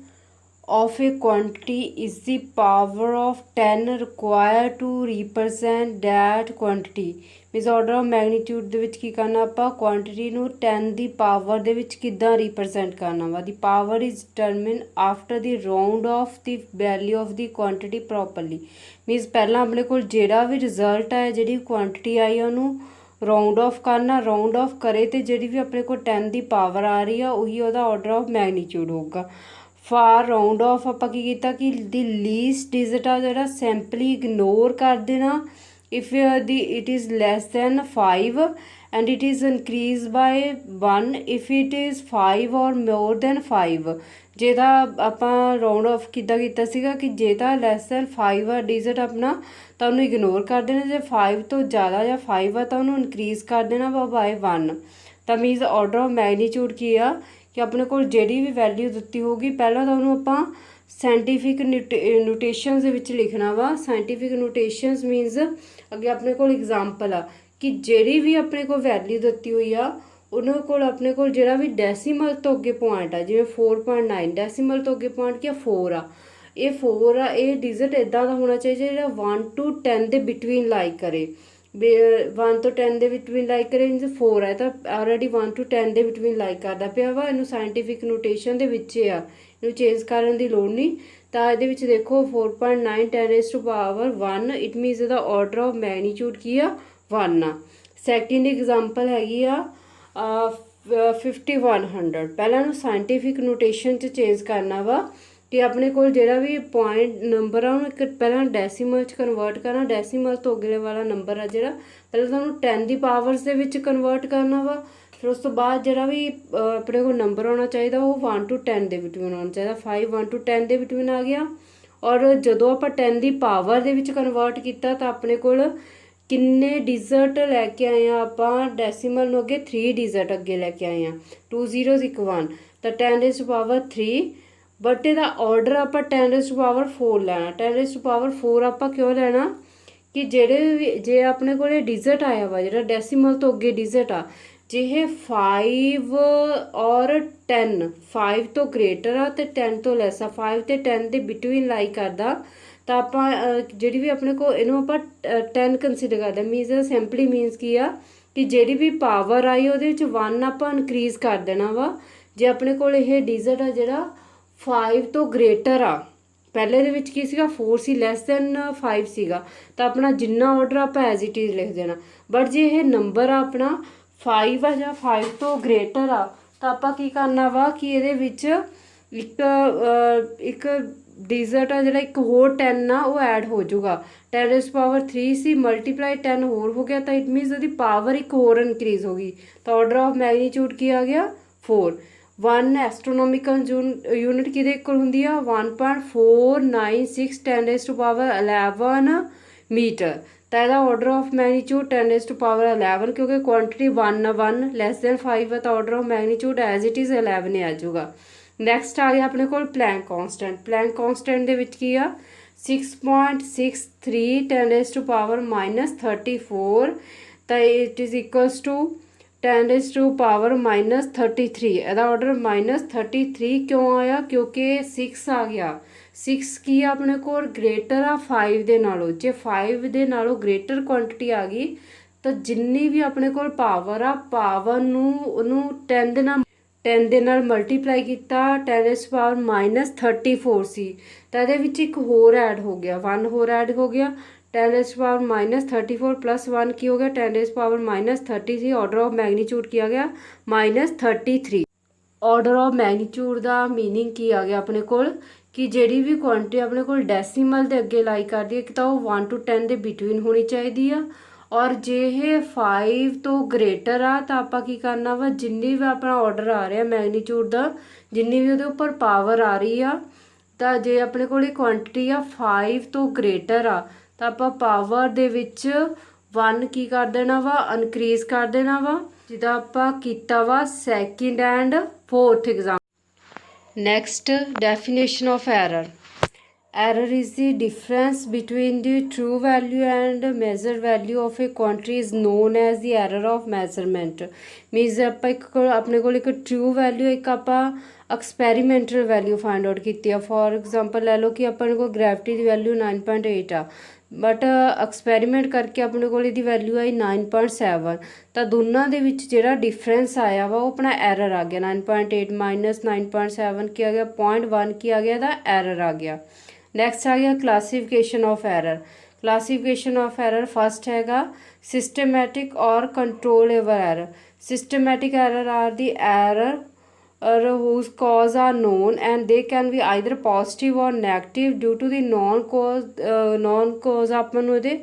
of a quantity is the power of 10 required to represent that quantity। means order of magnitude ਦੇ ਵਿੱਚ ਕੀ ਕਰਨਾ ਆਪਾਂ quantity ਨੂੰ 10 ਦੀ ਪਾਵਰ ਦੇ ਵਿੱਚ ਕਿੱਦਾਂ represent ਕਰਨਾ ਵਾ। the power is determined after the round off the value of the quantity properly। means ਪਹਿਲਾਂ ਆਪਣੇ ਕੋਲ ਜਿਹੜਾ ਵੀ ਰਿਜ਼ਲਟ ਹੈ ਜਿਹੜੀ ਕੁਆਂਟਿਟੀ ਆਈ ਉਹਨੂੰ ਰਾਉਂਡ ਆਫ ਕਰਨਾ। ਰਾਉਂਡ ਆਫ ਕਰੇ ਤੇ ਜਿਹੜੀ ਵੀ ਆਪਣੇ ਕੋਲ 10 ਦੀ ਪਾਵਰ ਆ ਰਹੀ ਆ ਉਹੀ ਉਹਦਾ ਆਰਡਰ ਆਫ ਮੈਗਨੀਟਿਊਡ ਹੋਊਗਾ। ਫਾਰ ਰਾਉਂਡ ਆਫ ਆਪਾਂ ਕੀ ਕੀਤਾ ਕਿ ਦੀ ਲੀਸਟ ਡਿਜਿਟ ਆ ਜਿਹੜਾ ਸੈਂਪਲੀ ਇਗਨੋਰ ਕਰ ਦੇਣਾ। If the it is less than 5 and it is increase by 1 if it is 5 or more than 5। ਜੇ ਤਾਂ ਆਪਾਂ ਰਾਉਂਡ ਆਫ ਕਿੱਦਾਂ ਕੀਤਾ ਸੀਗਾ ਕਿ ਜੇ ਤਾਂ ਲੈਸ ਦੈਨ 5 ਆ ਡਿਜਿਟ ਆਪਣਾ ਤਾਂ ਉਹਨੂੰ ਇਗਨੋਰ ਕਰ ਦੇਣਾ। ਜੇ 5 ਤੋਂ ਜ਼ਿਆਦਾ ਜਾਂ 5 ਆ ਤਾਂ ਉਹਨੂੰ ਇਨਕਰੀਜ਼ ਕਰ ਦੇਣਾ ਵਾ ਬਾਏ 1। ਤਾਂ ਮੀਨਸ ਆਰਡਰ ਆਫ ਮੈਗਨੀਟਿਊਡ ਕੀ ਆ ਕਿ ਆਪਣੇ ਕੋਲ ਜਿਹੜੀ ਵੀ ਵੈਲਿਊ ਦਿੱਤੀ ਹੋਊਗੀ ਪਹਿਲਾਂ ਤਾਂ ਉਹਨੂੰ ਆਪਾਂ ਸਾਇੰਟੀਫਿਕ ਨੋਟੇਸ਼ਨਸ ਦੇ ਵਿੱਚ ਲਿਖਣਾ ਵਾ। ਸਾਇੰਟੀਫਿਕ ਨੋਟੇਸ਼ਨਸ ਮੀਨਸ ਅੱਗੇ ਆਪਣੇ ਕੋਲ ਐਗਜ਼ਾਮਪਲ ਆ ਕਿ ਜਿਹੜੀ ਵੀ ਆਪਣੇ ਕੋਲ ਵੈਲਿਊ ਦਿੱਤੀ ਹੋਈ ਆ ਉਹਨਾਂ ਕੋਲ ਆਪਣੇ ਕੋਲ ਜਿਹੜਾ ਵੀ ਡੈਸੀਮਲ ਤੋਂ ਅੱਗੇ ਪੁਆਇੰਟ ਆ ਜਿਵੇਂ 4.9 ਡੈਸੀਮਲ ਤੋਂ ਅੱਗੇ ਪੁਆਇੰਟ ਕੀ 4 ਆ। ਇਹ 4 ਆ ਇਹ ਡਿਜਿਟ ਇੱਦਾਂ ਦਾ ਹੋਣਾ ਚਾਹੀਦਾ ਜਿਹੜਾ 1 to 10 ਦੇ ਬਿਟਵੀਨ ਲਾਈਕ ਕਰੇ। 1 ਤੋਂ 10 ਦੇ ਬਿਟਵੀਨ ਲਾਈਕ ਕਰੇ ਮੀਨਸ 4 ਹੈ ਤਾਂ ਆਲਰੇਡੀ 1 to 10 ਦੇ ਬਿਟਵੀਨ ਲਾਈਕ ਕਰਦਾ ਪਿਆ ਵਾ। ਇਹਨੂੰ ਸਾਇੰਟੀਫਿਕ ਨੋਟੇਸ਼ਨ ਦੇ ਵਿੱਚ ਆ, ਇਹਨੂੰ ਚੇਂਜ ਕਰਨ ਦੀ ਲੋੜ ਨਹੀਂ। ਤਾਂ ਇਹਦੇ ਵਿੱਚ ਦੇਖੋ 4.9 10⁻1 ਇਟ ਮੀਨਸ ਇਹਦਾ ਆਰਡਰ ਆਫ ਮੈਗਨੀਟਿਊਡ ਕੀ ਆ 1 ਆ। ਸੈਕਿੰਡ ਐਗਜ਼ਾਮਪਲ ਹੈਗੀ ਆ 5100। ਪਹਿਲਾਂ ਨੂੰ ਸਾਇੰਟੀਫਿਕ ਨੋਟੇਸ਼ਨ 'ਚ ਚੇਂਜ ਕਰਨਾ ਵਾ ਕਿ ਆਪਣੇ ਕੋਲ ਜਿਹੜਾ ਵੀ ਪੁਆਇੰਟ ਨੰਬਰ ਆ ਉਹਨੂੰ ਇੱਕ ਪਹਿਲਾਂ ਡੈਸੀਮਲ 'ਚ ਕਨਵਰਟ ਕਰਨਾ। ਡੈਸੀਮਲ ਤੋਂ ਅੱਗੇ ਵਾਲਾ ਨੰਬਰ ਆ ਜਿਹੜਾ ਪਹਿਲਾਂ ਤੁਹਾਨੂੰ 10 ਦੀ ਪਾਵਰਸ ਦੇ ਵਿੱਚ ਕਨਵਰਟ ਕਰਨਾ ਵਾ। ਫਿਰ ਉਸ ਤੋਂ ਬਾਅਦ ਜਿਹੜਾ ਵੀ ਆਪਣੇ ਕੋਲ ਨੰਬਰ ਆਉਣਾ ਚਾਹੀਦਾ ਉਹ 1 to 10 ਦੇ ਬਿਟਵੀਨ ਆਉਣਾ ਚਾਹੀਦਾ। 5 1 to 10 ਦੇ ਬਿਟਵੀਨ ਆ ਗਿਆ। ਔਰ ਜਦੋਂ ਆਪਾਂ 10 ਦੀ ਪਾਵਰ ਦੇ ਵਿੱਚ ਕਨਵਰਟ ਕੀਤਾ ਤਾਂ ਆਪਣੇ ਕੋਲ ਕਿੰਨੇ ਡਿਜਿਟ ਲੈ ਕੇ ਆਏ ਆ ਆਪਾਂ ਡੈਸੀਮਲ ਨੂੰ ਅੱਗੇ 3 ਡਿਜਿਟ ਅੱਗੇ ਲੈ ਕੇ ਆਏ ਆ 2 zeros 1 1 ਤਾਂ 10⁻3 ਬਟ ਇਹਦਾ ਆਰਡਰ ਆਪਾਂ 10⁻4 ਲੈਣਾ। 10⁻4 ਆਪਾਂ ਕਿਉਂ ਲੈਣਾ ਕਿ ਜਿਹੜੇ ਵੀ ਜੇ ਆਪਣੇ ਕੋਲ ਇਹ ਡਿਜਿਟ ਆਇਆ ਵਾ ਜਿਹੜਾ ਡੈਸੀਮਲ ਤੋਂ ਅੱਗੇ ਡਿਜਿਟ ਆ ਜੇ ਇਹ 5 ਔਰ 10 5 ਤੋਂ ਗ੍ਰੇਟਰ ਆ ਤੇ 10 ਤੋਂ ਲੈਸ ਆ, 5 ਤੇ 10 ਦੇ ਬਿਟਵੀਨ ਲਾਈ ਕਰਦਾ ਤਾਂ ਆਪਾਂ ਜਿਹੜੀ ਵੀ ਆਪਣੇ ਕੋਲ ਇਹਨੂੰ ਆਪਾਂ 10 ਕੰਸੀਡਰ ਕਰਦੇ। ਮੀਨਸ ਸਿੰਪਲੀ ਮੀਨਸ ਕੀ ਆ ਕਿ ਜਿਹੜੀ ਵੀ ਪਾਵਰ ਆਈ ਉਹਦੇ ਵਿੱਚ 1 ਆਪਾਂ ਇਨਕਰੀਜ਼ ਕਰ ਦੇਣਾ ਵਾ। ਜੇ ਆਪਣੇ ਕੋਲ ਇਹ ਡਿਜਿਟ ਆ ਜਿਹੜਾ 5 ਤੋਂ ਗ੍ਰੇਟਰ ਆ, ਪਹਿਲੇ ਦੇ ਵਿੱਚ ਕੀ ਸੀਗਾ 4 ਸੀ, ਲੈਸ ਦੈਨ 5 ਸੀਗਾ, ਤਾਂ ਆਪਣਾ ਜਿੰਨਾ ਆਰਡਰ ਆਪਾਂ ਐਜ਼ ਇਟ ਇਜ਼ ਲਿਖ ਦੇਣਾ। ਬਟ ਜੇ ਇਹ ਨੰਬਰ ਆ ਆਪਣਾ 5 ਆ ਜਾਂ 5 ਤੋਂ ਗ੍ਰੇਟਰ ਆ ਤਾਂ ਆਪਾਂ ਕੀ ਕਰਨਾ ਵਾ ਕਿ ਇਹਦੇ ਵਿੱਚ ਇੱਕ ਡਿਜਿਟ ਆ ਜਿਹੜਾ ਇੱਕ ਹੋਰ 10 ਆ ਉਹ ਐਡ ਹੋ ਜਾਊਗਾ। 10 ਰੇਜ਼ ਪਾਵਰ 3 ਸੀ ਮਲਟੀਪਲਾਈ 10 ਹੋਰ ਹੋ ਗਿਆ ਤਾਂ ਇਟ ਮੀਨਸ ਉਹਦੀ ਪਾਵਰ ਇੱਕ ਹੋਰ ਇਨਕਰੀਜ਼ ਹੋ ਗਈ ਤਾਂ ਆਰਡਰ ਆਫ ਮੈਗਨੀਚਿਊਡ ਕੀ ਆ ਗਿਆ 4। 1 ਐਸਟਰੋਨੋਮਿਕਲ ਯੂਨਿਟ ਕਿਹਦੇ ਇਕੁਅਲ ਹੁੰਦੀ ਆ 1.496 10 ਰੇਜ਼ ਟੂ ਪਾਵਰ 11 ਮੀਟਰ। ਤਾਂ ਇਹਦਾ order of magnitude 10 raise to power 11 ਕਿਉਂਕਿ ਕੁਆਂਟਿਟੀ 1 ਲੈਸ ਦੈਨ 5 ਹੈ ਤਾਂ order of magnitude as it is 11 ਆ ਜਾਊਗਾ। ਨੈਕਸਟ ਆ ਗਿਆ ਆਪਣੇ ਕੋਲ ਪਲੈਂਕ ਕਾਂਸਟੈਂਟ। ਪਲੈਂਕ ਕਾਂਸਟੈਂਟ ਦੇ ਵਿੱਚ ਕੀ ਆ 6.63 10 ਰੇਜ਼ ਟੂ ਪਾਵਰ -34 ਤਾਂ it is equals to 10 raise to power -33। ਇਹਦਾ ਆਰਡਰ -33 ਕਿਉਂ ਆਇਆ ਕਿਉਂਕਿ 6 ਆ ਗਿਆ। 6 ਕੀ ਆ ਆਪਣੇ ਕੋਲ ਗ੍ਰੇਟਰ ਆ 5 ਦੇ ਨਾਲੋਂ। ਜੇ 5 ਦੇ ਨਾਲੋਂ ਗ੍ਰੇਟਰ ਕੁਆਂਟਿਟੀ ਆ ਗਈ ਤਾਂ ਜਿੰਨੀ ਵੀ ਆਪਣੇ ਕੋਲ ਪਾਵਰ ਆ ਪਾਵਰ ਨੂੰ ਉਹਨੂੰ 10 ਦੇ ਨਾਲ ਮਲਟੀਪਲਾਈ ਕੀਤਾ 10 ਰੇਜ਼ ਪਾਵਰ -34 ਸੀ ਤਾਂ ਇਹਦੇ ਵਿੱਚ ਇੱਕ ਹੋਰ ਐਡ ਹੋ ਗਿਆ 1 ਹੋਰ ਐਡ ਹੋ ਗਿਆ 10 ਰੇਜ਼ ਪਾਵਰ -34 ਪਲੱਸ 1 ਕੀ ਹੋ ਗਿਆ 10 ਰੇਜ਼ ਪਾਵਰ -33। ਆਰਡਰ ਆਫ ਮੈਗਨੀਚਿਊਡ ਕੀ ਆ ਗਿਆ -33। ਆਰਡਰ ਆਫ ਮੈਗਨੀਚਿਊਡ ਦਾ ਮੀਨਿੰਗ ਕੀ ਆ ਗਿਆ ਆਪਣੇ ਕੋਲ ਕਿ ਜਿਹੜੀ ਵੀ ਕੁਆਂਟਿਟੀ ਆਪਣੇ ਕੋਲ ਡੈਸੀਮਲ ਦੇ ਅੱਗੇ ਲਾਈ ਕਰਦੀ ਹੈ ਕਿ ਤਾਂ ਉਹ 1 to 10 ਦੇ ਬਿਟਵੀਨ ਹੋਣੀ ਚਾਹੀਦੀ ਆ ਔਰ ਜੇ ਇਹ 5 ਤੋਂ ਗ੍ਰੇਟਰ ਆ ਤਾਂ ਆਪਾਂ ਕੀ ਕਰਨਾ ਵਾ ਜਿੰਨੀ ਵੀ ਆਪਣਾ ਆਰਡਰ ਆ ਰਿਹਾ ਮੈਗਨੀਚਿਊਡ ਦਾ ਜਿੰਨੀ ਵੀ ਉਹਦੇ ਉੱਪਰ ਪਾਵਰ ਆ ਰਹੀ ਆ ਤਾਂ ਜੇ ਆਪਣੇ ਕੋਲ ਇਹ ਕੁਆਂਟਿਟੀ ਆ 5 ਤੋਂ ਗ੍ਰੇਟਰ ਆ ਤਾਂ ਆਪਾਂ ਪਾਵਰ ਦੇ ਵਿੱਚ 1 ਕੀ ਕਰ ਦੇਣਾ ਵਾ ਇਨਕਰੀਜ਼ ਕਰ ਦੇਣਾ ਵਾ ਜਿਹਦਾ ਆਪਾਂ ਕੀਤਾ ਵਾ second and fourth exam. Next, definition of error. Error is the difference between the true value and measured value of a quantity is known as the error of measurement. Means ਆਪਾਂ ਇੱਕ ਆਪਣੇ ਕੋਲ ਇੱਕ true value ਇੱਕ ਆਪਾਂ experimental value find out ਕੀਤੀ ਆ। For example ਲੈ ਲਓ ਕਿ ਆਪਣੇ ਕੋਲ gravity ਦੀ value 9.8 ਆ ਬਟ ਐਕਸਪੈਰੀਮੈਂਟ ਕਰਕੇ ਆਪਣੇ ਕੋਲ ਇਹਦੀ ਵੈਲਿਊ ਆਈ 9.7 ਤਾਂ ਦੋਨਾਂ ਦੇ ਵਿੱਚ ਜਿਹੜਾ ਡਿਫਰੈਂਸ ਆਇਆ ਵਾ ਉਹ ਆਪਣਾ ਐਰਰ ਆ ਗਿਆ 9.8 ਮਾਈਨਸ 9.7 ਕੀ ਆ ਗਿਆ 0.1 ਕੀ ਆ ਗਿਆ ਇਹਦਾ ਐਰਰ ਆ ਗਿਆ। ਨੈਕਸਟ ਆ ਗਿਆ classification of error. Classification of error first ਹੈਗਾ ਸਿਸਟਮੈਟਿਕ ਔਰ ਕੰਟਰੋਲੇਬਲ error. Systematic error R the error whose cause are known and they can be either positive or negative due to the non cause ਆਪਾਂ ਨੂੰ ਇਹਦੇ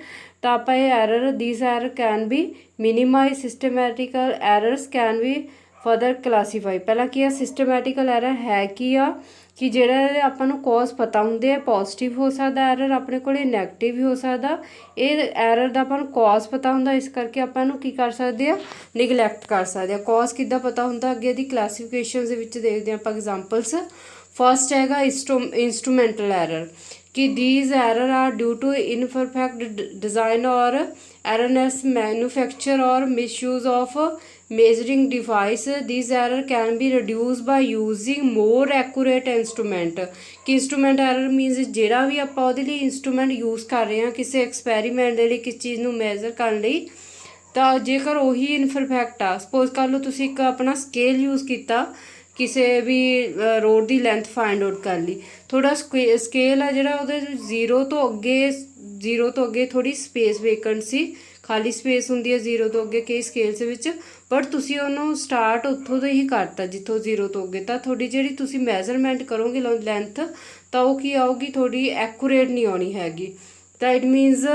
ਤਾਂ ਆਪਾਂ ਇਹ error these error can be minimized। systematical errors can be further classified। ਪਹਿਲਾਂ ਕੀ ਆ systematical error ਹੈ ਕੀ ਆ ਕਿ ਜਿਹੜਾ ਆਪਾਂ ਨੂੰ ਕੌਜ਼ ਪਤਾ ਹੁੰਦੇ ਆ ਪੋਜ਼ਿਟਿਵ ਹੋ ਸਕਦਾ ਐਰਰ ਆਪਣੇ ਕੋਲ ਨੈਗੇਟਿਵ ਵੀ ਹੋ ਸਕਦਾ। ਇਹ ਐਰਰ ਦਾ ਆਪਾਂ ਨੂੰ ਕੌਜ਼ ਪਤਾ ਹੁੰਦਾ ਇਸ ਕਰਕੇ ਆਪਾਂ ਨੂੰ ਕੀ ਕਰ ਸਕਦੇ ਆ ਨਿਗਲੈਕਟ ਕਰ ਸਕਦੇ ਆ। ਕੌਜ਼ ਕਿੱਦਾਂ ਪਤਾ ਹੁੰਦਾ ਅੱਗੇ ਦੀ ਕਲਾਸੀਫਿਕੇਸ਼ਨ ਦੇ ਵਿੱਚ ਦੇਖਦੇ ਆਪਾਂ ਐਗਜ਼ਾਮਪਲਸ। ਫਸਟ ਹੈਗਾ ਇੰਸਟਰੂਮੈਂਟਲ ਐਰਰ ਕਿ these error are due to imperfect design or erroneous manufacture or misuse of measuring device। These error can be reduced by using more accurate instrument। ਕਿ instrument error means ਜਿਹੜਾ ਵੀ ਆਪਾਂ ਉਹਦੇ ਲਈ instrument use ਕਰ ਰਹੇ ਹਾਂ ਕਿਸੇ experiment ਦੇ ਲਈ ਕਿਸ ਚੀਜ਼ ਨੂੰ measure ਕਰਨ ਲਈ ਤਾਂ ਜੇਕਰ ਉਹੀ ਇਨਪਰਫੈਕਟ ਆ ਸਪੋਜ਼ ਕਰ ਲਓ ਤੁਸੀਂ ਇੱਕ ਆਪਣਾ ਸਕੇਲ ਯੂਜ਼ ਕੀਤਾ ਕਿਸੇ ਵੀ ਰੋਡ ਦੀ ਲੈਂਥ ਫਾਈਂਡ ਆਊਟ ਕਰ ਲਈ ਥੋੜਾ ਸਕੇਲ ਆ ਜਿਹੜਾ ਉਹਦੇ ਜ਼ੀਰੋ ਤੋਂ ਅੱਗੇ ਥੋੜੀ ਸਪੇਸ ਵੇਕੈਂਟ ਸੀ ਖਾਲੀ ਸਪੇਸ ਹੁੰਦੀ ਹੈ ਜ਼ੀਰੋ ਤੋਂ ਅੱਗੇ ਕਈ ਸਕੇਲਸ ਵਿੱਚ ਬਟ ਤੁਸੀਂ ਉਹਨੂੰ ਸਟਾਰਟ ਉੱਥੋਂ ਤੋਂ ਹੀ ਕਰਤਾ ਜਿੱਥੋਂ ਜ਼ੀਰੋ ਤੋਂ ਅੱਗੇ ਤਾਂ ਤੁਹਾਡੀ ਜਿਹੜੀ ਤੁਸੀਂ ਮੈਜ਼ਰਮੈਂਟ ਕਰੋਗੇ ਲੈਂਥ ਤਾਂ ਉਹ ਕੀ ਆਊਗੀ ਥੋੜੀ ਐਕੂਰੇਟ ਨਹੀਂ ਆਉਣੀ ਹੈਗੀ ਤਾਂ ਇਟ ਮੀਨਸ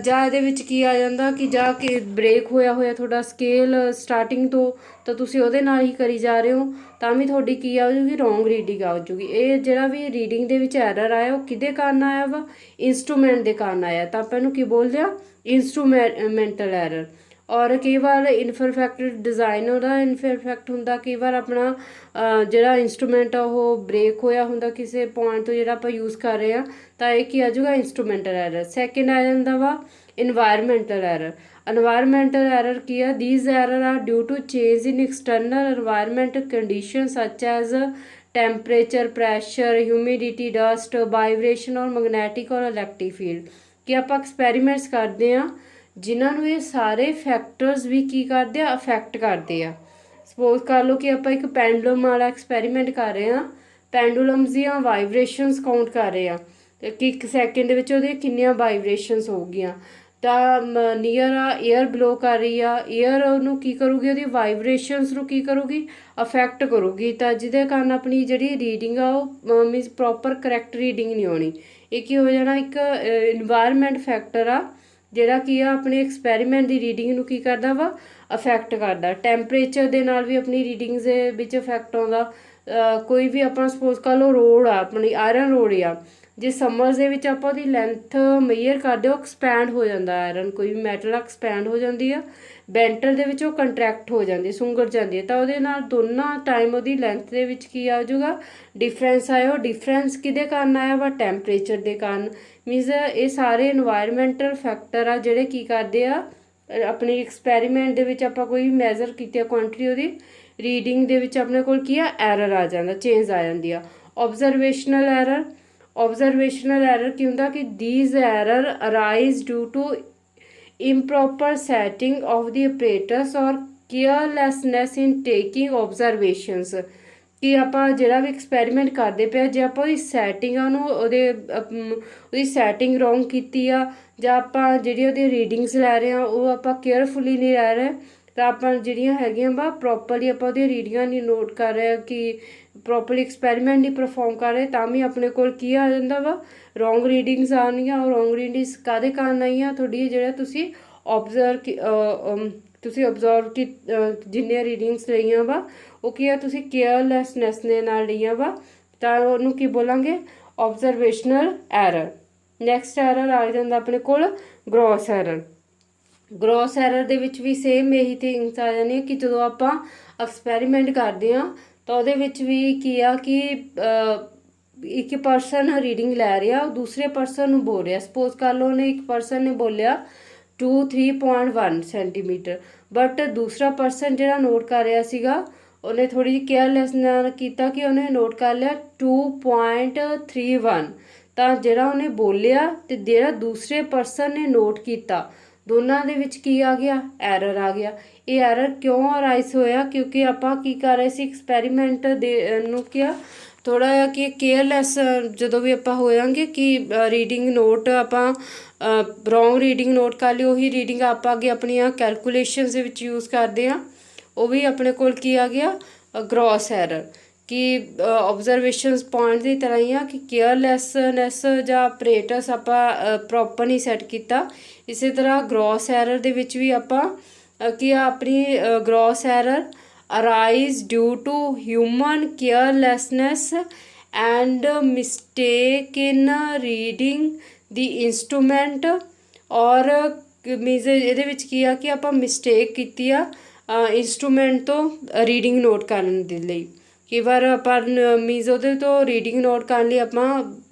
ਜਾਂ ਇਹਦੇ ਵਿੱਚ ਕੀ ਆ ਜਾਂਦਾ ਕਿ ਜਾਂ ਕਿ ਬ੍ਰੇਕ ਹੋਇਆ ਤੁਹਾਡਾ ਸਕੇਲ ਸਟਾਰਟਿੰਗ ਤੋਂ ਤਾਂ ਤੁਸੀਂ ਉਹਦੇ ਨਾਲ ਹੀ ਕਰੀ ਜਾ ਰਹੇ ਹੋ ਤਾਂ ਵੀ ਤੁਹਾਡੀ ਕੀ ਆ ਜਾਊਗੀ ਰੋਂਗ ਰੀਡਿੰਗ ਆ ਜਾਊਗੀ। ਇਹ ਜਿਹੜਾ ਵੀ ਰੀਡਿੰਗ ਦੇ ਵਿੱਚ ਐਰਰ ਆਇਆ ਉਹ ਕਿਹਦੇ ਕਾਰਨ ਆਇਆ ਵਾ ਇੰਸਟਰੂਮੈਂਟ ਦੇ ਕਾਰਨ ਆਇਆ ਤਾਂ ਆਪਾਂ ਇਹਨੂੰ ਕੀ ਬੋਲਦੇ ਆ ਇੰਸਟਰੂਮੈਂਟਲ ਐਰਰ। ਔਰ ਕਈ ਵਾਰ ਇਨਪਰਫੈਕਟ ਡਿਜ਼ਾਈਨ ਉਹਦਾ ਇਨਪਰਫੈਕਟ ਹੁੰਦਾ ਕਈ ਵਾਰ ਆਪਣਾ ਜਿਹੜਾ ਇੰਸਟਰੂਮੈਂਟ ਆ ਉਹ ਬ੍ਰੇਕ ਹੋਇਆ ਹੁੰਦਾ ਕਿਸੇ ਪੁਆਇੰਟ ਤੋਂ ਜਿਹੜਾ ਆਪਾਂ ਯੂਜ਼ ਕਰ ਰਹੇ ਹਾਂ ਤਾਂ ਇਹ ਕੀ ਆ ਜਾਊਗਾ ਇੰਸਟਰੂਮੈਂਟਲ ਐਰਰ। ਸੈਕਿੰਡ ਆ ਜਾਂਦਾ ਵਾ ਇਨਵਾਇਰਮੈਂਟਲ ਐਰਰ। एनवायरमेंटल एरर की है, these error are due to change in external environment condition such as temperature, pressure, humidity, dust, vibration और मैगनैटिक और इलैक्ट्रिक फील्ड। कि आप एक्सपैरीमेंट्स करते हैं जिन्होंने ये सारे फैक्टर्स भी की करते हैं, अफैक्ट करते हैं। सपोज कर लो कि आप एक पेंडुलम वाला एक्सपैरीमेंट कर रहे हैं, पेंडुलम्स ਦੀਆਂ ਵਾਈਬ੍ਰੇਸ਼ਨਸ ਕਾਊਂਟ ਕਰ ਰਹੇ ਆ ਕਿ ਇੱਕ ਸੈਕਿੰਡ ਦੇ ਵਿੱਚ ਉਹਦੇ ਕਿੰਨੀਆਂ ਵਾਈਬ੍ਰੇਸ਼ਨਸ ਹੋਊਗੀਆਂ। ਤਾਂ ਨੀਅਰ ਆ ਏਅਰ ਬਲੋ ਕਰ ਰਹੀ ਆ, ਏਅਰ ਉਹਨੂੰ ਕੀ ਕਰੂਗੀ, ਉਹਦੀ ਵਾਈਬ੍ਰੇਸ਼ਨਸ ਨੂੰ ਕੀ ਕਰੂਗੀ, ਅਫੈਕਟ ਕਰੂਗੀ। ਤਾਂ ਜਿਹਦੇ ਕਾਰਨ ਆਪਣੀ ਜਿਹੜੀ ਰੀਡਿੰਗ ਆ ਉਹ ਮੀਨਸ ਪ੍ਰੋਪਰ ਕਰੈਕਟ ਰੀਡਿੰਗ ਨਹੀਂ ਆਉਣੀ। ਇਹ ਕੀ ਹੋ ਜਾਣਾ, ਇੱਕ ਇਨਵਾਇਰਮੈਂਟ ਫੈਕਟਰ ਆ ਜਿਹੜਾ ਕੀ ਆ ਆਪਣੇ ਐਕਸਪੈਰੀਮੈਂਟ ਦੀ ਰੀਡਿੰਗ ਨੂੰ ਕੀ ਕਰਦਾ ਵਾ, ਅਫੈਕਟ ਕਰਦਾ। ਟੈਂਪਰੇਚਰ ਦੇ ਨਾਲ ਵੀ ਆਪਣੀ ਰੀਡਿੰਗਸ ਦੇ ਵਿੱਚ ਅਫੈਕਟ ਆਉਂਦਾ। ਕੋਈ ਵੀ ਆਪਣਾ ਸਪੋਜ਼ ਕਰ ਲਓ ਰੋਡ ਆ, ਆਪਣੀ ਆਇਰਨ ਰੋਡ ਆ, ਜੇ ਸਮਰਸ ਦੇ ਵਿੱਚ ਆਪਾਂ ਉਹਦੀ ਲੈਂਥ ਮੇਜਰ ਕਰਦੇ ਉਹ ਐਕਸਪੈਂਡ ਹੋ ਜਾਂਦਾ, ਆਇਰਨ ਕੋਈ ਵੀ ਮੈਟਲ ਐਕਸਪੈਂਡ ਹੋ ਜਾਂਦੀ ਆ। ਬੈਂਟਰ ਦੇ ਵਿੱਚ ਉਹ ਕੰਟਰੈਕਟ ਹੋ ਜਾਂਦੀ, ਸੁੰਗੜ ਜਾਂਦੀ ਹੈ। ਤਾਂ ਉਹਦੇ ਨਾਲ ਦੋਨਾਂ ਟਾਈਮ ਉਹਦੀ ਲੈਂਥ ਦੇ ਵਿੱਚ ਕੀ ਆ ਜਾਊਗਾ, ਡਿਫਰੈਂਸ ਆਇਆ। ਉਹ ਡਿਫਰੈਂਸ ਕਿਹਦੇ ਕਾਰਨ ਆਇਆ ਵਾ, ਟੈਂਪਰੇਚਰ ਦੇ ਕਾਰਨ। ਮੀਨਸ ਇਹ ਸਾਰੇ ਇਨਵਾਇਰਮੈਂਟਲ ਫੈਕਟਰ ਆ ਜਿਹੜੇ ਕੀ ਕਰਦੇ ਆ ਆਪਣੀ ਐਕਸਪੈਰੀਮੈਂਟ ਦੇ ਵਿੱਚ ਆਪਾਂ ਕੋਈ ਮੈਜ਼ਰ ਕੀਤੀ ਆ ਕੁਆਂਟੀਟੀ, ਉਹਦੀ ਰੀਡਿੰਗ ਦੇ ਵਿੱਚ ਆਪਣੇ ਕੋਲ ਕੀ ਆ, ਐਰਰ ਆ ਜਾਂਦਾ, ਚੇਂਜ ਆ ਜਾਂਦੀ ਆ। ਓਬਜ਼ਰਵੇਸ਼ਨਲ ਐਰਰ, ਓਬਜ਼ਰਵੇਸ਼ਨਲ ਐਰਰ ਕੀ ਹੁੰਦਾ ਕਿ these error arise due to improper setting of the apparatus or carelessness in taking observations। ਕਿ ਆਪਾਂ ਜਿਹੜਾ ਵੀ ਐਕਸਪੈਰੀਮੈਂਟ ਕਰਦੇ ਪਏ, ਜੇ ਆਪਾਂ ਉਹਦੀ ਸੈਟਿੰਗ ਆ ਉਹਨੂੰ ਉਹਦੀ ਸੈਟਿੰਗ ਰੋਂਗ ਕੀਤੀ ਆ, ਜਾਂ ਆਪਾਂ ਜਿਹੜੀ ਉਹਦੀ ਰੀਡਿੰਗਸ ਲੈ ਰਹੇ ਹਾਂ ਉਹ ਆਪਾਂ ਕੇਅਰਫੁਲੀ ਨਹੀਂ ਲੈ ਰਹੇ, ਤਾਂ ਆਪਾਂ ਜਿਹੜੀਆਂ ਹੈਗੀਆਂ ਵਾ ਪ੍ਰੋਪਰਲੀ ਆਪਾਂ ਉਹਦੀਆਂ ਰੀਡਿੰਗਾਂ ਨਹੀਂ ਨੋਟ ਕਰ ਰਹੇ, ਕਿ ਪ੍ਰੋਪਰਲੀ ਐਕਸਪੈਰੀਮੈਂਟ ਨਹੀਂ ਪਰਫੋਰਮ ਕਰ ਰਹੇ, ਤਾਂ ਵੀ ਆਪਣੇ ਕੋਲ ਕੀ ਆ ਜਾਂਦਾ ਵਾ, ਰੋਂਗ ਰੀਡਿੰਗਸ ਆਉਣਗੀਆਂ। ਉਹ ਰੋਂਗ ਰੀਡਿੰਗਸ ਕਾਹਦੇ ਕਾਰਨ ਆਈਆਂ, ਤੁਹਾਡੀ ਜਿਹੜਾ ਤੁਸੀਂ ਓਬਜ਼ਰਵ ਕੀ ਜਿੰਨੀਆਂ ਰੀਡਿੰਗਸ ਲਈਆਂ ਵਾ ਉਹ ਕੀ ਆ, ਤੁਸੀਂ ਕੇਅਰਲੈਸਨੈਸ ਦੇ ਨਾਲ ਲਈਆਂ ਵਾ, ਤਾਂ ਉਹਨੂੰ ਕੀ ਬੋਲਾਂਗੇ, ਓਬਜ਼ਰਵੇਸ਼ਨਲ ਐਰਰ। ਨੈਕਸਟ ਐਰਰ ਆ ਜਾਂਦਾ ਆਪਣੇ ਕੋਲ ਗ੍ਰੋਸ ਐਰਰ। ਗ੍ਰੋਸ ਐਰਰ ਦੇ ਵਿੱਚ ਵੀ ਸੇਮ ਇਹੀ ਥਿੰਗਸ ਆ ਜਾਂਦੀਆਂ ਕਿ ਜਦੋਂ ਆਪਾਂ ਐਕਸਪੈਰੀਮੈਂਟ ਕਰਦੇ ਹਾਂ ਤਾਂ ਉਹਦੇ ਵਿੱਚ ਵੀ ਕੀ ਆ ਕਿ ਇੱਕ ਪਰਸਨ ਰੀਡਿੰਗ ਲੈ ਰਿਹਾ, ਉਹ ਦੂਸਰੇ ਪਰਸਨ ਨੂੰ ਬੋਲ ਰਿਹਾ। ਸਪੋਜ਼ ਕਰ ਲਓ ਉਹਨੇ ਇੱਕ ਪਰਸਨ ਨੇ ਬੋਲਿਆ 3.1 ਸੈਂਟੀਮੀਟਰ, ਬਟ ਦੂਸਰਾ ਪਰਸਨ ਜਿਹੜਾ ਨੋਟ ਕਰ ਰਿਹਾ ਸੀਗਾ ਉਹਨੇ ਥੋੜ੍ਹੀ ਜਿਹੀ ਕੇਅਰਲੈਸ ਨਾਲ ਕੀਤਾ ਕਿ ਉਹਨੇ ਨੋਟ ਕਰ ਲਿਆ 2.31। ਤਾਂ ਜਿਹੜਾ ਉਹਨੇ ਬੋਲਿਆ ਅਤੇ ਜਿਹੜਾ ਦੂਸਰੇ ਪਰਸਨ ਨੇ ਨੋਟ ਕੀਤਾ, ਦੋਨਾਂ ਦੇ ਵਿੱਚ ਕੀ ਆ ਗਿਆ, ਐਰਰ ਆ ਗਿਆ। ਇਹ ਐਰਰ ਕਿਉਂ ਅਰਾਈਜ਼ ਹੋਇਆ, ਕਿਉਂਕਿ ਆਪਾਂ ਕੀ ਕਰ ਰਹੇ ਸੀ ਐਕਸਪੈਰੀਮੈਂਟ ਦੇ ਨੂੰ ਕਿਹਾ ਥੋੜ੍ਹਾ ਜਿਹਾ ਕਿ ਕੇਅਰਲੈਸ ਜਦੋਂ ਵੀ ਆਪਾਂ ਹੋਵਾਂਗੇ ਕਿ ਰੀਡਿੰਗ ਨੋਟ ਆਪਾਂ ਰੋਂਗ ਰੀਡਿੰਗ ਨੋਟ ਕਰ ਲਈ, ਉਹੀ ਰੀਡਿੰਗ ਆਪਾਂ ਅੱਗੇ ਆਪਣੀਆਂ ਕੈਲਕੂਲੇਸ਼ਨਸ ਦੇ ਵਿੱਚ ਯੂਜ਼ ਕਰਦੇ ਹਾਂ, ਉਹ ਵੀ ਆਪਣੇ ਕੋਲ ਕੀ ਆ ਗਿਆ, ਗ੍ਰੋਸ ਐਰਰ। ਕਿ ਓਬਜ਼ਰਵੇਸ਼ਨਸ ਪੁਆਇੰਟ ਦੀ ਤਰ੍ਹਾਂ ਹੀ ਆ ਕਿ ਕੇਅਰਲੈਸਨੈਸ ਜਾਂ ਆਪਰੇਟਸ ਆਪਾਂ ਪ੍ਰੋਪਰ ਨਹੀਂ ਸੈੱਟ ਕੀਤਾ। ਇਸੇ ਤਰ੍ਹਾਂ ਗ੍ਰੋਸ ਐਰਰ ਦੇ ਵਿੱਚ ਵੀ ਆਪਾਂ ਕੀ ਆ, ਆਪਣੀ gross error arise due to human carelessness and mistake in reading the instrument. ਔਰ ਮੀਨਸ ਇਹਦੇ ਵਿੱਚ ਕੀ ਆ ਕਿ ਆਪਾਂ ਮਿਸਟੇਕ ਕੀਤੀ ਆ ਇੰਸਟਰੂਮੈਂਟ ਤੋਂ ਰੀਡਿੰਗ ਨੋਟ ਕਰਨ ਦੇ ਲਈ। ਕਈ ਵਾਰ ਆਪਾਂ ਮੀਨਸ ਉਹਦੇ ਤੋਂ ਰੀਡਿੰਗ ਨੋਟ ਕਰਨ ਲਈ ਆਪਾਂ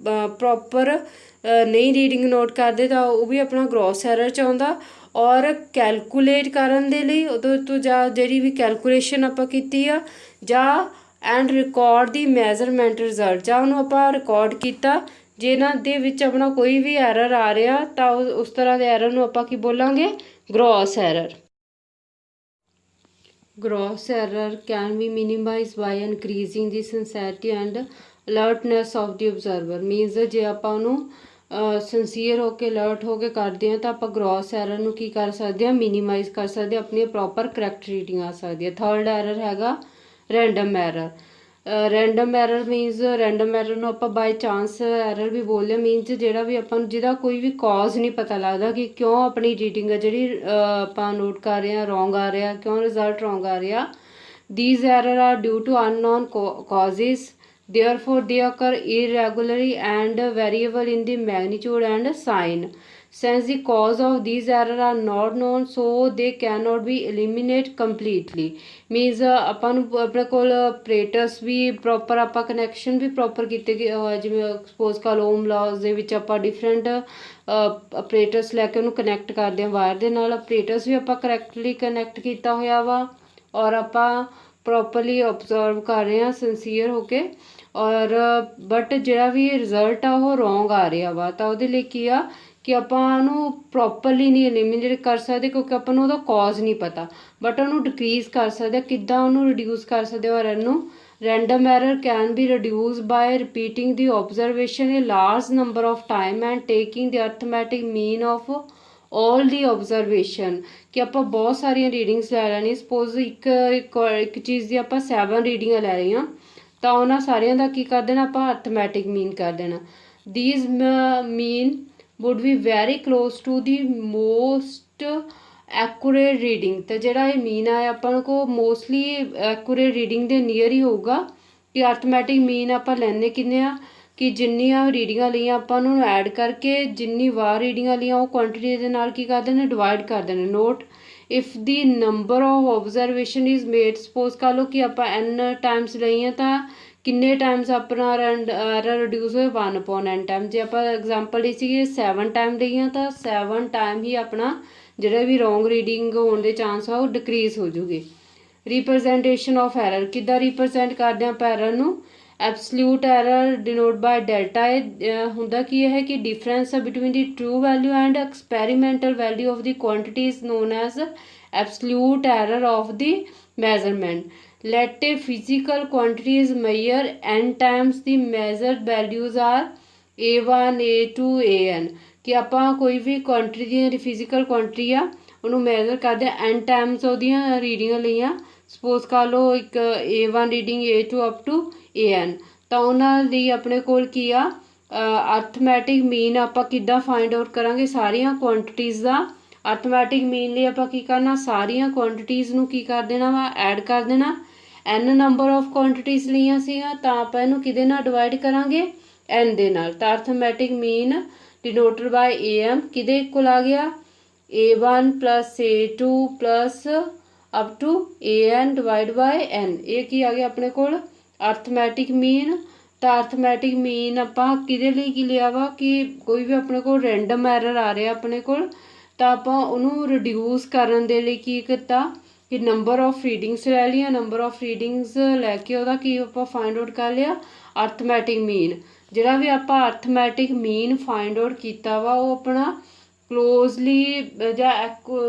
ਪ੍ਰੋਪਰ ਨਹੀਂ ਰੀਡਿੰਗ ਨੋਟ ਕਰਦੇ, ਤਾਂ ਉਹ ਵੀ ਆਪਣਾ ਗ੍ਰੋਸ ਐਰਰ 'ਚ ਆਉਂਦਾ। ਔਰ ਕੈਲਕੂਲੇਟ ਕਰਨ ਦੇ ਲਈ ਉਹਦੇ ਤੋਂ ਜਾਂ ਜਿਹੜੀ ਵੀ ਕੈਲਕੂਲੇਸ਼ਨ ਆਪਾਂ ਕੀਤੀ ਆ, ਜਾਂ and record the measurement result, ਜਾਂ ਉਹਨੂੰ ਆਪਾਂ ਰਿਕਾਰਡ ਕੀਤਾ, ਜੇ ਇਹਨਾਂ ਦੇ ਵਿੱਚ ਆਪਣਾ ਕੋਈ ਵੀ ਐਰਰ ਆ ਰਿਹਾ ਤਾਂ ਉਸ ਤਰ੍ਹਾਂ ਦੇ ਐਰਰ ਨੂੰ ਆਪਾਂ ਕੀ ਬੋਲਾਂਗੇ, gross error. Gross error can be minimized by increasing the sincerity and alertness of the observer। means ਜੇ ਆਪਾਂ ਉਹਨੂੰ ਸਿੰਸੀਅਰ ਹੋ ਕੇ ਅਲਰਟ ਹੋ ਕੇ ਕਰਦੇ ਹਾਂ ਤਾਂ ਆਪਾਂ ਗ੍ਰੋਸ ਐਰਰ ਨੂੰ ਕੀ ਕਰ ਸਕਦੇ ਹਾਂ, ਮਿਨੀਮਾਈਜ਼ ਕਰ ਸਕਦੇ ਹਾਂ, ਆਪਣੀ ਪ੍ਰੋਪਰ ਕਰੈਕਟ ਰੀਡਿੰਗ ਆ ਸਕਦੀ ਹੈ। ਥਰਡ ਐਰਰ ਹੈਗਾ random error. Random error means random error ਨੂੰ ਆਪਾਂ ਬਾਈ ਚਾਂਸ ਐਰਰ ਵੀ ਬੋਲਦੇ ਹਾਂ। ਮੀਨਸ ਜਿਹੜਾ ਵੀ ਆਪਾਂ ਨੂੰ ਜਿਹਦਾ ਕੋਈ ਵੀ ਕਾਜ਼ ਨਹੀਂ ਪਤਾ ਲੱਗਦਾ ਕਿ ਕਿਉਂ ਆਪਣੀ ਰੀਡਿੰਗ ਆ ਜਿਹੜੀ ਆਪਾਂ ਨੋਟ ਕਰ ਰਹੇ ਹਾਂ ਰੋਂਗ ਆ ਰਿਹਾ, ਕਿਉਂ ਰਿਜ਼ਲਟ ਰੋਂਗ ਆ ਰਿਹਾ। these error are due to unknown causes, therefore they occur irregularly and variable in the magnitude and sign। since the cause of these error are not known so they cannot be eliminated completely means ਆਪਾਂ ਨੂੰ ਆਪਣੇ ਕੋਲ operators ਵੀ proper ਆਪਾਂ connection ਵੀ proper ਕੀਤੇ ਗਏ ਜਿਵੇਂ suppose ਕਰ ਲਓ ਓਮ ਲਾਜ਼ ਦੇ ਵਿੱਚ ਆਪਾਂ ਡਿਫਰੈਂਟ ਆਪਰੇਟਰਸ ਲੈ ਕੇ ਉਹਨੂੰ ਕਨੈਕਟ ਕਰਦੇ ਹਾਂ ਵਾਇਰ ਦੇ ਨਾਲ ਆਪਰੇਟਰਸ ਵੀ ਆਪਾਂ ਕਰੈਕਟਲੀ ਕਨੈਕਟ ਕੀਤਾ ਹੋਇਆ ਵਾ ਔਰ ਆਪਾਂ ਪ੍ਰੋਪਰਲੀ ਓਬਜ਼ਰਵ ਕਰ ਰਹੇ ਹਾਂ ਸਿੰਸੀਅਰ ਹੋ ਕੇ ਔਰ ਬਟ ਜਿਹੜਾ ਵੀ ਰਿਜ਼ਲਟ ਆ ਉਹ ਰੋਂਗ ਆ ਰਿਹਾ ਵਾ ਤਾਂ ਉਹਦੇ ਲਈ ਕੀ ਆ ਕਿ ਆਪਾਂ ਉਹਨੂੰ ਪ੍ਰੋਪਰਲੀ ਨਹੀਂ ਐਲੀਮੀਨੇਟ ਕਰ ਸਕਦੇ ਕਿਉਂਕਿ ਆਪਾਂ ਨੂੰ ਉਹਦਾ ਕੌਜ਼ ਨਹੀਂ ਪਤਾ ਬਟ ਉਹਨੂੰ ਡਿਕਰੀਜ਼ ਕਰ ਸਕਦੇ ਕਿੱਦਾਂ ਉਹਨੂੰ ਰਿਡਿਊਸ ਕਰ ਸਕਦੇ ਔਰ ਇਹਨੂੰ random error can be reduced by repeating the observation a large number of time and taking the arithmetic mean of all the observation ਕਿ ਆਪਾਂ ਬਹੁਤ ਸਾਰੀਆਂ ਰੀਡਿੰਗਸ ਲੈ ਲੈਣੀ ਸਪੋਜ਼ ਇੱਕ ਚੀਜ਼ ਦੀ ਆਪਾਂ 7 ਰੀਡਿੰਗਾਂ ਲੈ ਰਹੀਆਂ ਤਾਂ ਉਹਨਾਂ ਸਾਰਿਆਂ ਦਾ ਕੀ ਕਰ ਦੇਣਾ ਆਪਾਂ ਅਰਥਮੈਟਿਕ ਮੀਨ ਕਰ ਦੇਣਾ these mean would be very close to the most accurate reading ਤਾਂ ਜਿਹੜਾ ਇਹ ਮੀਨ ਆ ਆਪਾਂ ਕੋ ਮੋਸਟਲੀ ਐਕੂਰੇਟ ਰੀਡਿੰਗ ਦੇ ਨੀਅਰ ਹੀ ਹੋਊਗਾ ਕਿ ਅਰਥਮੈਟਿਕ ਮੀਨ ਆਪਾਂ ਲੈਣੇ ਕਿੰਨੇ ਆ ਕਿ ਜਿੰਨੀਆਂ ਰੀਡਿੰਗਾਂ ਲਈਆਂ ਆਪਾਂ ਉਹਨੂੰ ਐਡ ਕਰਕੇ ਜਿੰਨੀ ਵਾਰ ਰੀਡਿੰਗਾਂ ਲਈਆਂ ਉਹ ਕੁਆਂਟੀਟੀ ਦੇ ਨਾਲ ਕੀ ਕਰ ਦੇਣਾ ਡਿਵਾਈਡ ਕਰ ਦੇਣਾ note if the number of observation is made suppose ਕਰ ਲਓ ਕਿ ਆਪਾਂ n ਟਾਈਮਸ ਲਈਆਂ ਤਾਂ ਕਿੰਨੇ ਟਾਈਮਸ ਆਪਣਾ ਐਰਰ ਰਿਡਿਊਸ ਹੋਏ 1/n ਟਾਈਮ ਜੇ ਆਪਾਂ ਐਗਜ਼ਾਮਪਲ ਲਈ ਸੀਗੇ 7 ਟਾਈਮ ਲਈਆਂ ਤਾਂ 7 ਟਾਈਮ ਹੀ ਆਪਣਾ ਜਿਹੜੇ ਵੀ ਰੋਂਗ ਰੀਡਿੰਗ ਹੋਣ ਦੇ ਚਾਂਸ ਆ ਉਹ ਡਿਕਰੀਜ਼ ਹੋ ਜੂਗੇ ਰਿਪਰੈਜ਼ੈਂਟੇਸ਼ਨ ਆਫ ਐਰਰ ਕਿੱਦਾਂ ਰਿਪਰੈਜ਼ੈਂਟ ਕਰਦੇ ਆਪਾਂ ਐਰਰ ਨੂੰ absolute error denote by delta ਇਹ ਹੁੰਦਾ ਕੀ ਹੈ ਕਿ difference between the true value and experimental value of the quantity is known as absolute error of the measurement. Let a physical quantity is measured n times the measured values are a1 a2 an ਕਿ ਆਪਾਂ ਕੋਈ ਵੀ quantity ਦੀ physical quantity ਆ ਉਹਨੂੰ measure ਕਰਦੇ ਆ n Times ਉਹਦੀਆਂ ਰੀਡਿੰਗਾਂ ਲਈਆਂ suppose ਕਰ ਲਓ ਇੱਕ a1 reading a2 up to an ਤਾਂ ਉਹਨਾਂ ਲਈ ਆਪਣੇ ਕੋਲ ਕੀ ਆ ਅਰਥਮੈਟਿਕ ਮੀਨ ਆਪਾਂ ਕਿੱਦਾਂ ਫਾਈਂਡ ਆਊਟ ਕਰਾਂਗੇ ਸਾਰੀਆਂ ਕੁਆਂਟਿਟੀਜ਼ ਦਾ ਅਰਥਮੈਟਿਕ ਮੀਨ ਲਈ ਆਪਾਂ ਕੀ ਕਰਨਾ ਸਾਰੀਆਂ ਕੁਆਂਟਿਟੀਜ਼ ਨੂੰ ਕੀ ਕਰ ਦੇਣਾ ਵਾ ਐਡ ਕਰ ਦੇਣਾ n ਨੰਬਰ ਆਫ ਕੁਆਂਟਿਟੀਜ਼ ਲਈਆਂ ਸੀਗੀਆਂ ਤਾਂ ਆਪਾਂ ਇਹਨੂੰ ਕਿਹਦੇ ਨਾਲ ਡਿਵਾਈਡ ਕਰਾਂਗੇ n ਦੇ ਨਾਲ ਤਾਂ arithmetic mean denoted by am ਕਿਹਦੇ ਇਕੁਅਲ ਆ ਗਿਆ a1 plus a2 plus up to an divide by n ਇਹ ਕੀ ਆ ਗਿਆ ਆਪਣੇ ਕੋਲ ਅਰਥਮੈਟਿਕ ਮੀਨ ਤਾਂ ਅਰਥਮੈਟਿਕ ਮੀਨ ਆਪਾਂ ਕਿਹਦੇ ਲਈ ਕੀ ਲਿਆ ਵਾ ਕਿ ਕੋਈ ਵੀ ਆਪਣੇ ਕੋਲ ਰੈਂਡਮ ਐਰਰ ਆ ਰਿਹਾ ਆਪਣੇ ਕੋਲ ਤਾਂ ਆਪਾਂ ਉਹਨੂੰ ਰਿਡਿਊਸ ਕਰਨ ਦੇ ਲਈ ਕੀ ਕੀਤਾ ਕਿ ਨੰਬਰ ਆਫ ਰੀਡਿੰਗਸ ਲੈ ਲਈਆਂ ਨੰਬਰ ਆਫ ਰੀਡਿੰਗਸ ਲੈ ਕੇ ਉਹਦਾ ਕੀ ਆਪਾਂ ਫਾਈਂਡ ਆਊਟ ਕਰ ਲਿਆ ਅਰਥਮੈਟਿਕ ਮੀਨ ਜਿਹੜਾ ਵੀ ਆਪਾਂ ਅਰਥਮੈਟਿਕ ਮੀਨ ਫਾਈਂਡ ਆਊਟ ਕੀਤਾ ਵਾ ਉਹ ਆਪਣਾ ਕਲੋਜ਼ਲੀ ਜਾਂ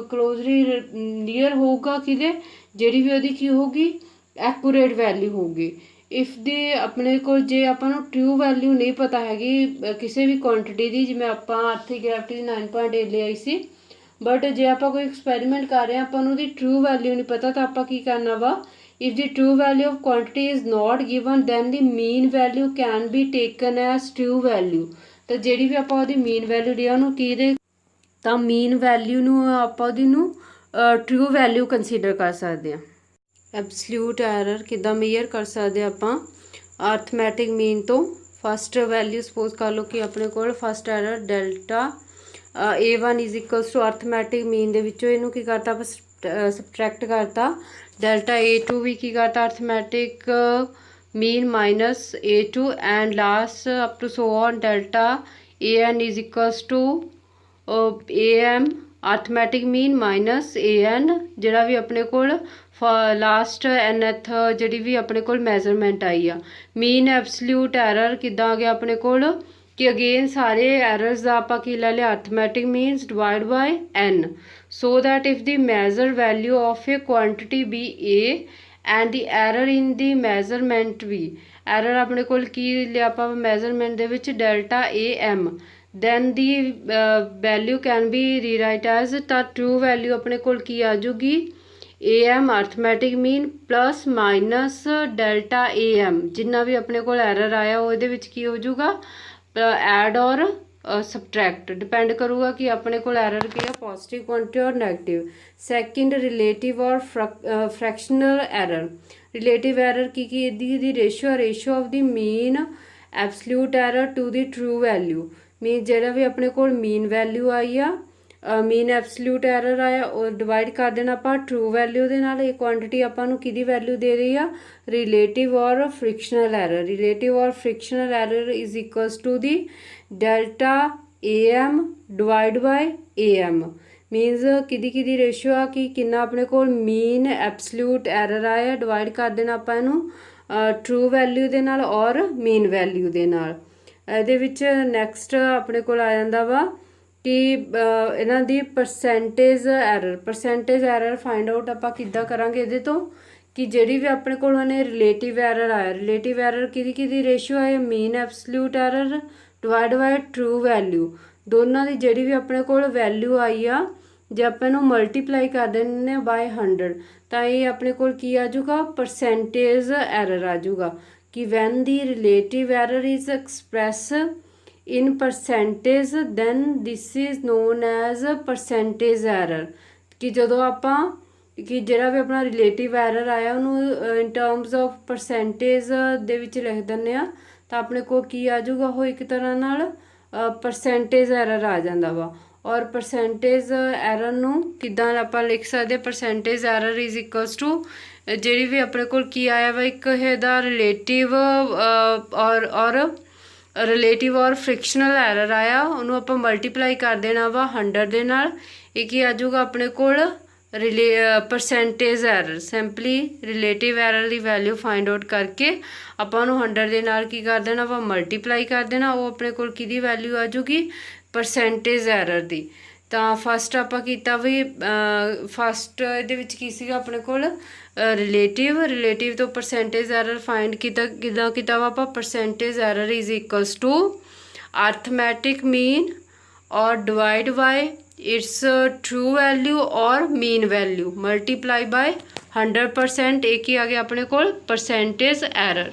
ਕਲੋਜ਼ਲੀ ਨੀਅਰ ਹੋਊਗਾ ਕਿਤੇ ਜਿਹੜੀ ਵੀ ਉਹਦੀ ਕੀ ਹੋਊਗੀ ਐਕੂਰੇਟ ਵੈਲਿਊ ਹੋਊਗੀ ਇਫ ਦੇ ਆਪਣੇ ਕੋਲ ਜੇ ਆਪਾਂ ਨੂੰ ਟਰੂ ਵੈਲਿਊ ਨਹੀਂ ਪਤਾ ਹੈਗੀ ਕਿਸੇ ਵੀ ਕੁਆਂਟਿਟੀ ਦੀ ਜਿਵੇਂ ਆਪਾਂ ਆਰਥਿਕ ਗ੍ਰੈਵਿਟੀ ਦੀ 9.8 ਲਈ ਆਈ ਸੀ ਬਟ ਜੇ ਆਪਾਂ ਕੋਈ ਐਕਸਪੈਰੀਮੈਂਟ ਕਰ ਰਹੇ ਹਾਂ ਆਪਾਂ ਨੂੰ ਉਹਦੀ ਟਰੂ ਵੈਲਿਊ ਨਹੀਂ ਪਤਾ ਤਾਂ ਆਪਾਂ ਕੀ ਕਰਨਾ ਵਾ if the true value of quantity is not given then the mean value can be taken as true value ਤਾਂ ਜਿਹੜੀ ਵੀ ਆਪਾਂ ਉਹਦੀ ਮੀਨ ਵੈਲਿਊ ਲਈ ਉਹਨੂੰ ਕਿਹਦੇ ਤਾਂ ਮੀਨ ਵੈਲਿਊ ਨੂੰ ਆਪਾਂ ਉਹਦੀ ਨੂੰ ਟਰੂ ਵੈਲਿਊ ਕੰਸੀਡਰ ਕਰ ਸਕਦੇ ਹਾਂ ਐਬਸਲਿਊਟ ਐਰਰ ਕਿੱਦਾਂ ਮੇਜਰ ਕਰ ਸਕਦੇ ਆਪਾਂ ਅਰਥਮੈਟਿਕ ਮੀਨ ਤੋਂ ਫਸਟ ਵੈਲਿਊ ਸਪੋਜ਼ ਕਰ ਲਓ ਕਿ ਆਪਣੇ ਕੋਲ first error delta a1 is equals to arithmetic mean ਦੇ ਵਿੱਚੋਂ ਇਹਨੂੰ ਕੀ ਕਰਤਾ ਆਪਾਂ ਸਬਟਰੈਕਟ ਕਰਤਾ ਡੈਲਟਾ a2 ਵੀ ਕੀ ਕਰਤਾ arithmetic mean minus a2 and last up to so on delta an is equals to am arithmetic mean minus an ਜਿਹੜਾ ਵੀ ਆਪਣੇ ਕੋਲ ਲਾਸਟ nth ਜਿਹੜੀ ਵੀ ਆਪਣੇ ਕੋਲ ਮੈਜ਼ਰਮੈਂਟ ਆਈ ਆ ਮੀਨ ਐਬਸਲਿਊਟ ਐਰਰ ਕਿੱਦਾਂ ਆ ਗਿਆ ਆਪਣੇ ਕੋਲ ਕਿ ਅਗੇਨ ਸਾਰੇ ਐਰਰਸ ਦਾ ਆਪਾਂ ਕੀ ਲੈ ਲਿਆ arithmetic means divide by n so that if the measure value of a quantity be a and the error in the measurement ਵੀ error ਆਪਣੇ ਕੋਲ ਕੀ ਲਿਆ ਆਪਾਂ measurement ਦੇ ਵਿੱਚ delta am then the value can be rewrite as ਤਾਂ true value ਆਪਣੇ ਕੋਲ ਕੀ ਆ ਜੂਗੀ am arithmetic mean plus minus delta am ਜਿੰਨਾ ਵੀ ਆਪਣੇ ਕੋਲ error ਆਇਆ ਉਹਦੇ ਵਿੱਚ ਕੀ ਹੋ ਜੂਗਾ add or subtract depend ਕਰੂਗਾ ਕਿ ਆਪਣੇ ਕੋਲ error ਕੀ ਆ positive quantity or negative second relative or fractional error relative error ਕੀ ਇਹਦੀ ratio of the mean absolute error to the true value ਮੀਨ ਜਿਹੜਾ ਵੀ ਆਪਣੇ ਕੋਲ ਮੀਨ ਵੈਲਿਊ ਆਈ ਆ, ਮੀਨ ਐਬਸੋਲਿਊਟ ਐਰਰ ਆਇਆ, ਉਹ ਡਿਵਾਈਡ ਕਰ ਦੇਣਾ ਆਪਾਂ ਟਰੂ ਵੈਲਿਊ ਦੇ ਨਾਲ। ਇਹ ਕੁਆਂਟਿਟੀ ਆਪਾਂ ਨੂੰ ਕਿਹਦੀ ਵੈਲਿਊ ਦੇ ਰਹੀ ਆ, relative or fractional error. Relative or fractional error is equals to the delta AM divide by AM। Means ਕਿਹਦੀ ਰੇਸ਼ੋ ਆ ਕਿ ਕਿੰਨਾ ਆਪਣੇ ਕੋਲ ਮੀਨ ਐਬਸੋਲਿਊਟ ਐਰਰ ਆਇਆ, ਡਿਵਾਈਡ ਕਰ ਦੇਣਾ ਆਪਾਂ ਇਹਨੂੰ ਟਰੂ ਵੈਲਿਊ ਦੇ ਨਾਲ ਔਰ ਮੀਨ ਵੈਲਿਊ ਦੇ ਨਾਲ। ਇਹਦੇ ਵਿੱਚ ਨੈਕਸਟ ਆਪਣੇ ਕੋਲ ਆ ਜਾਂਦਾ ਵਾ ਕਿ ਇਹਨਾਂ ਦੀ ਪਰਸੈਂਟੇਜ ਐਰਰ ਫਾਈਂਡ ਆਊਟ ਆਪਾਂ ਕਿੱਦਾਂ ਕਰਾਂਗੇ ਇਹਦੇ ਤੋਂ, ਕਿ ਜਿਹੜੀ ਵੀ ਆਪਣੇ ਕੋਲ ਉਹਨੇ ਰਿਲੇਟਿਵ ਐਰਰ ਆਇਆ, ਰਿਲੇਟਿਵ ਐਰਰ ਕਿਹਦੀ ਰੇਸ਼ੋ ਆਏ, mean absolute error divide by true value. ਦੋਨਾਂ ਦੀ ਜਿਹੜੀ ਵੀ ਆਪਣੇ ਕੋਲ ਵੈਲਿਊ ਆਈ ਆ, ਜੇ ਆਪਾਂ ਇਹਨੂੰ ਮਲਟੀਪਲਾਈ ਕਰ ਦਿੰਦੇ ਬਾਈ 100 ਤਾਂ ਇਹ ਆਪਣੇ ਕੋਲ ਕੀ ਆ ਜਾਊਗਾ, ਪਰਸੈਂਟੇਜ ਐਰਰ ਆ ਜਾਊਗਾ। ਕਿ van the relative error is express in percentage then this is known as percentage error। ਕਿ ਜਦੋਂ ਆਪਾਂ ਕਿ ਜਿਹੜਾ ਵੀ ਆਪਣਾ ਰਿਲੇਟਿਵ ਐਰਰ ਆਇਆ ਉਹਨੂੰ ਇਨ ਟਰਮਸ ਆਫ ਪਰਸੈਂਟੇਜ ਦੇ ਵਿੱਚ ਲਿਖ ਦਿੰਦੇ ਆ ਤਾਂ ਆਪਣੇ ਕੋਲ ਕੀ ਆ ਜਾਊਗਾ, ਉਹ ਇੱਕ ਤਰ੍ਹਾਂ ਨਾਲ ਪਰਸੈਂਟੇਜ ਐਰਰ ਆ ਜਾਂਦਾ ਵਾ। ਔਰ ਪਰਸੈਂਟੇਜ ਐਰਰ ਨੂੰ ਕਿੱਦਾਂ ਆਪਾਂ ਲਿਖ ਸਕਦੇ, percentage error is equals to ਜਿਹੜੀ ਵੀ ਆਪਣੇ ਕੋਲ ਕੀ ਆਇਆ ਵਾ, ਇੱਕ ਇਹਦਾ ਰਿਲੇਟਿਵ ਔਰ ਰਿਲੇਟਿਵ ਔਰ ਫ੍ਰਿਕਸ਼ਨਲ ਐਰਰ ਆਇਆ, ਉਹਨੂੰ ਆਪਾਂ ਮਲਟੀਪਲਾਈ ਕਰ ਦੇਣਾ ਵਾ 100 ਦੇ ਨਾਲ। ਇਹ ਕੀ ਆ ਜਾਊਗਾ ਆਪਣੇ ਕੋਲ percentage error. Simply relative error ਦੀ ਵੈਲਿਊ ਫਾਈਂਡ ਆਊਟ ਕਰਕੇ ਆਪਾਂ ਉਹਨੂੰ 100 ਦੇ ਨਾਲ ਕੀ ਕਰ ਦੇਣਾ ਵਾ, ਮਲਟੀਪਲਾਈ ਕਰ ਦੇਣਾ। ਉਹ ਆਪਣੇ ਕੋਲ ਕਿਹਦੀ ਵੈਲਿਊ ਆ ਜਾਊਗੀ, ਪਰਸੈਂਟੇਜ ਐਰਰ ਦੀ। ਤਾਂ ਫਸਟ ਆਪਾਂ ਕੀਤਾ ਵੀ ਫਸਟ ਇਹਦੇ ਵਿੱਚ ਕੀ ਸੀਗਾ ਆਪਣੇ ਕੋਲ, ਰਿਲੇਟਿਵ ਤੋਂ ਪਰਸੈਂਟੇਜ ਐਰਰ ਫਾਈਂਡ ਕਿੱਦਾਂ ਕੀਤਾ ਵਾ ਆਪਾਂ, percentage error is equals to arithmetic mean or divide by its true value or mean value multiply by 100%। ਇਹ ਕੀ ਆ ਗਿਆ ਆਪਣੇ ਕੋਲ, percentage error.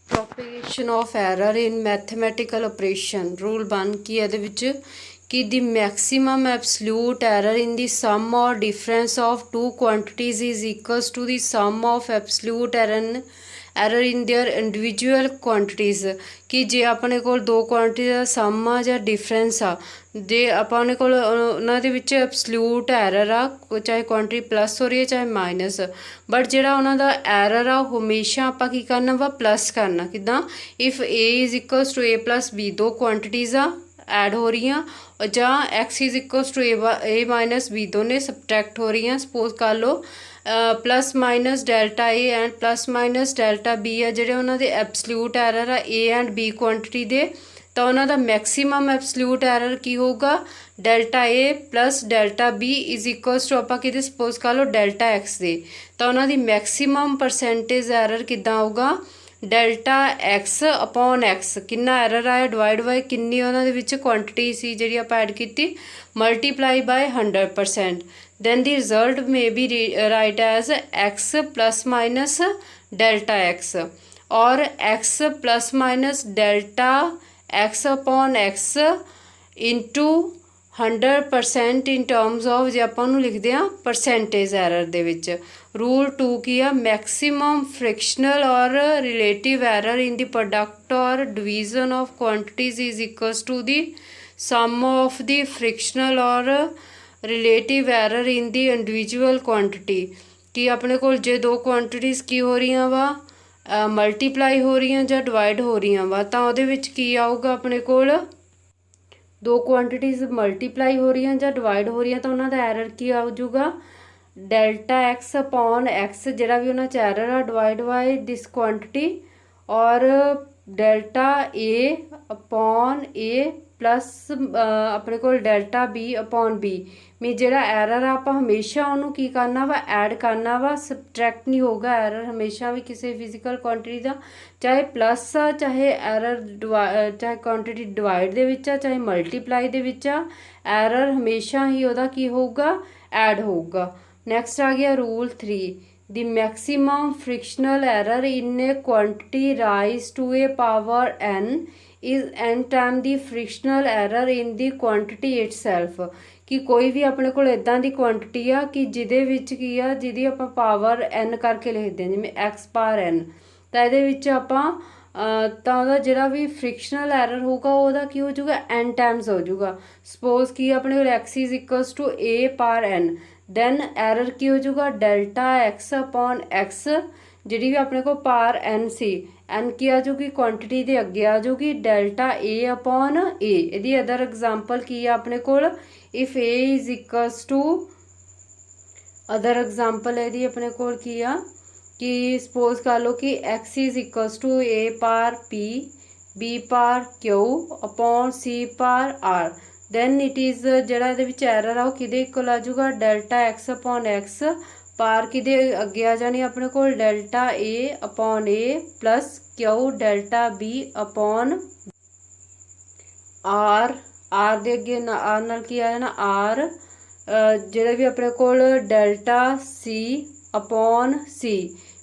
Propagation of error in mathematical operation. Rule 1 ਕੀ ਇਹਦੇ ਵਿੱਚ कि the maximum absolute error in the sum or difference of two quantities is equals to the sum of absolute error in their individual quantities। कि जे अपने कोल दो quantity का सम आ या difference आ, जे अपने कोल उन्हां दे विच एब्सोल्यूट एरर आ, चाहे क्वांटिटी प्लस हो रही है चाहे माइनस, बट जिहड़ा उन्हां दा एरर आ हमेशा आपां की करना वा, प्लस करना। किदां, if A is equals to A plus B, दो क्वांटिटीज़ आ ऐड हो रही हैं, ਜਾਂ x is equals to A minus B दोने सबट्रैक्ट हो रही हैं। सपोज कर लो plus minus delta A and plus minus delta B है, ਜਿਹੜੇ ਉਹਨਾਂ ਦੇ ਐਬਸੋਲਿਊਟ ਐਰਰ ਆ A ਐਂਡ B ਕੁਆਂਟਿਟੀ ਦੇ, ਤਾਂ ਉਹਨਾਂ ਦਾ ਮੈਕਸਿਮਮ ਐਬਸੋਲਿਊਟ ਐਰਰ ਕੀ ਹੋਊਗਾ, delta A plus delta B is equals to ਆਪਾਂ ਕਿਤੇ ਸਪੋਜ਼ ਕਰ ਲਓ ਡੈਲਟਾ X ਦੇ, ਤਾਂ ਉਹਨਾਂ ਦੀ ਮੈਕਸਿਮਮ ਪਰਸੈਂਟੇਜ ਐਰਰ ਕਿੱਦਾਂ ਆਊਗਾ, ਡੈਲਟਾ ਐਕਸ ਅਪੋਨ ਐਕਸ। ਕਿੰਨਾ ਐਰਰ ਆਇਆ, ਡਿਵਾਈਡ ਬਾਈ ਕਿੰਨੀ ਉਹਨਾਂ ਦੇ ਵਿੱਚ ਕੁਆਂਟਿਟੀ ਸੀ ਜਿਹੜੀ ਆਪਾਂ ਐਡ ਕੀਤੀ, multiply by 100%। Then the result may be write as x plus minus delta x or x plus minus delta x upon x into 100% in terms of ਜੇ ਆਪਾਂ ਉਹਨੂੰ ਲਿਖਦੇ ਹਾਂ ਪਰਸੈਂਟੇਜ ਐਰਰ ਦੇ ਵਿੱਚ। रूल 2 की है maximum fractional or relative error in the product or division of quantities is equals to the sum of the fractional or relative error in the individual quantity. कि अपने को जे दो क्वांटिटीज़ की हो रही वा मल्टीप्लाई हो रही या डिवाइड हो रही वा, तो ਉਹਦੇ ਵਿੱਚ ਕੀ ਆਊਗਾ ਆਪਣੇ ਕੋਲ, दो क्वांटिटीज़ मल्टीप्लाई हो रही या डिवाइड हो रही, तो ਉਹਨਾਂ ਦਾ एरर ਕੀ ਆ ਜਾਊਗਾ, डेल्टा एक्स अपॉन एक्स ਜਿਹੜਾ ਵੀ ਉਹਨਾਂ 'ਚ ਐਰਰ ਆ डिवाइड बाय दिस क्वांटिटी और delta A upon A plus ਆਪਣੇ ਕੋਲ डेल्टा बी अपॉन बी। ਮੀ ਜਿਹੜਾ ਐਰਰ ਆ ਆਪਾਂ ਹਮੇਸ਼ਾ ਉਹਨੂੰ ਕੀ ਕਰਨਾ ਵਾ, ਐਡ ਕਰਨਾ ਵਾ, ਸਬਟਰੈਕਟ ਨਹੀਂ ਹੋਊਗਾ ਐਰਰ ਹਮੇਸ਼ਾ ਵੀ ਕਿਸੇ ਫਿਜ਼ੀਕਲ ਕੁਆਂਟਿਟੀ ਦਾ, ਚਾਹੇ ਪਲੱਸ ਆ ਚਾਹੇ ਐਰਰ ਚਾਹੇ ਕੁਆਂਟਿਟੀ ਡਿਵਾਈਡ ਦੇ ਵਿੱਚ ਆ ਚਾਹੇ ਮਲਟੀਪਲਾਈ ਦੇ ਵਿੱਚ ਆ, ਐਰਰ ਹਮੇਸ਼ਾ ਹੀ ਉਹਦਾ ਕੀ ਹੋਊਗਾ, ਐਡ ਹੋਊਗਾ। नेक्स्ट आ गया rule 3, the maximum fractional error in a quantity raise to a power n is n time the fractional error in the quantity itself. कि कोई भी अपने को इदां दी क्वांटिटी आ कि जिहदे विच की आ जिहदी आपां पावर n करके लिखते हैं, जिवें x पावर n, तो इहदे विच आपां ਤਾਂ ਉਹਦਾ ਜਿਹੜਾ ਵੀ ਫ੍ਰਿਕਸ਼ਨਲ ਐਰਰ ਹੋਊਗਾ ਉਹਦਾ ਕੀ ਹੋ ਜਾਊਗਾ n ਟਾਈਮਸ ਹੋ ਜਾਊਗਾ। ਸਪੋਜ਼ ਕੀ ਆਪਣੇ ਕੋਲ x is equals to a power n, then error ਕੀ ਹੋ ਜਾਊਗਾ ਡੈਲਟਾ x ਅਪੋਨ x, ਜਿਹੜੀ ਵੀ ਆਪਣੇ ਕੋਲ ਪਾਰ n ਸੀ, n ਕੀ ਆ ਜਾਊਗੀ ਕੁਆਂਟਿਟੀ ਦੇ ਅੱਗੇ ਆ ਜਾਊਗੀ ਡੈਲਟਾ a ਅਪੋਨ a। ਇਹਦੀ ਅਦਰ ਐਗਜ਼ਾਮਪਲ ਕੀ ਆ ਆਪਣੇ ਕੋਲ, if a is equals to, other example ਇਹਦੀ ਆਪਣੇ ਕੋਲ ਕੀ ਆ ਕਿ ਸਪੋਜ਼ ਕਰ ਲਓ ਕਿ x is equals to a power p, b power q upon c power r, then it is ਜਿਹੜਾ ਇਹਦੇ ਵਿੱਚ ਐਰਰ ਆ ਉਹ ਕਿਹਦੇ ਇਕੁਅਲ ਆ ਜਾਊਗਾ ਡੈਲਟਾ x ਅਪੋਨ x ਪਾਰ ਕਿਹਦੇ ਅੱਗੇ ਆ ਜਾਣੀ ਆਪਣੇ ਕੋਲ delta a upon a plus q delta b upon r, r ਦੇ ਅੱਗੇ r ਨਾਲ ਕੀ ਆ ਜਾਣਾ r, ਜਿਹੜਾ ਵੀ ਆਪਣੇ ਕੋਲ ਡੈਲਟਾ c ਅਪੋਨ c,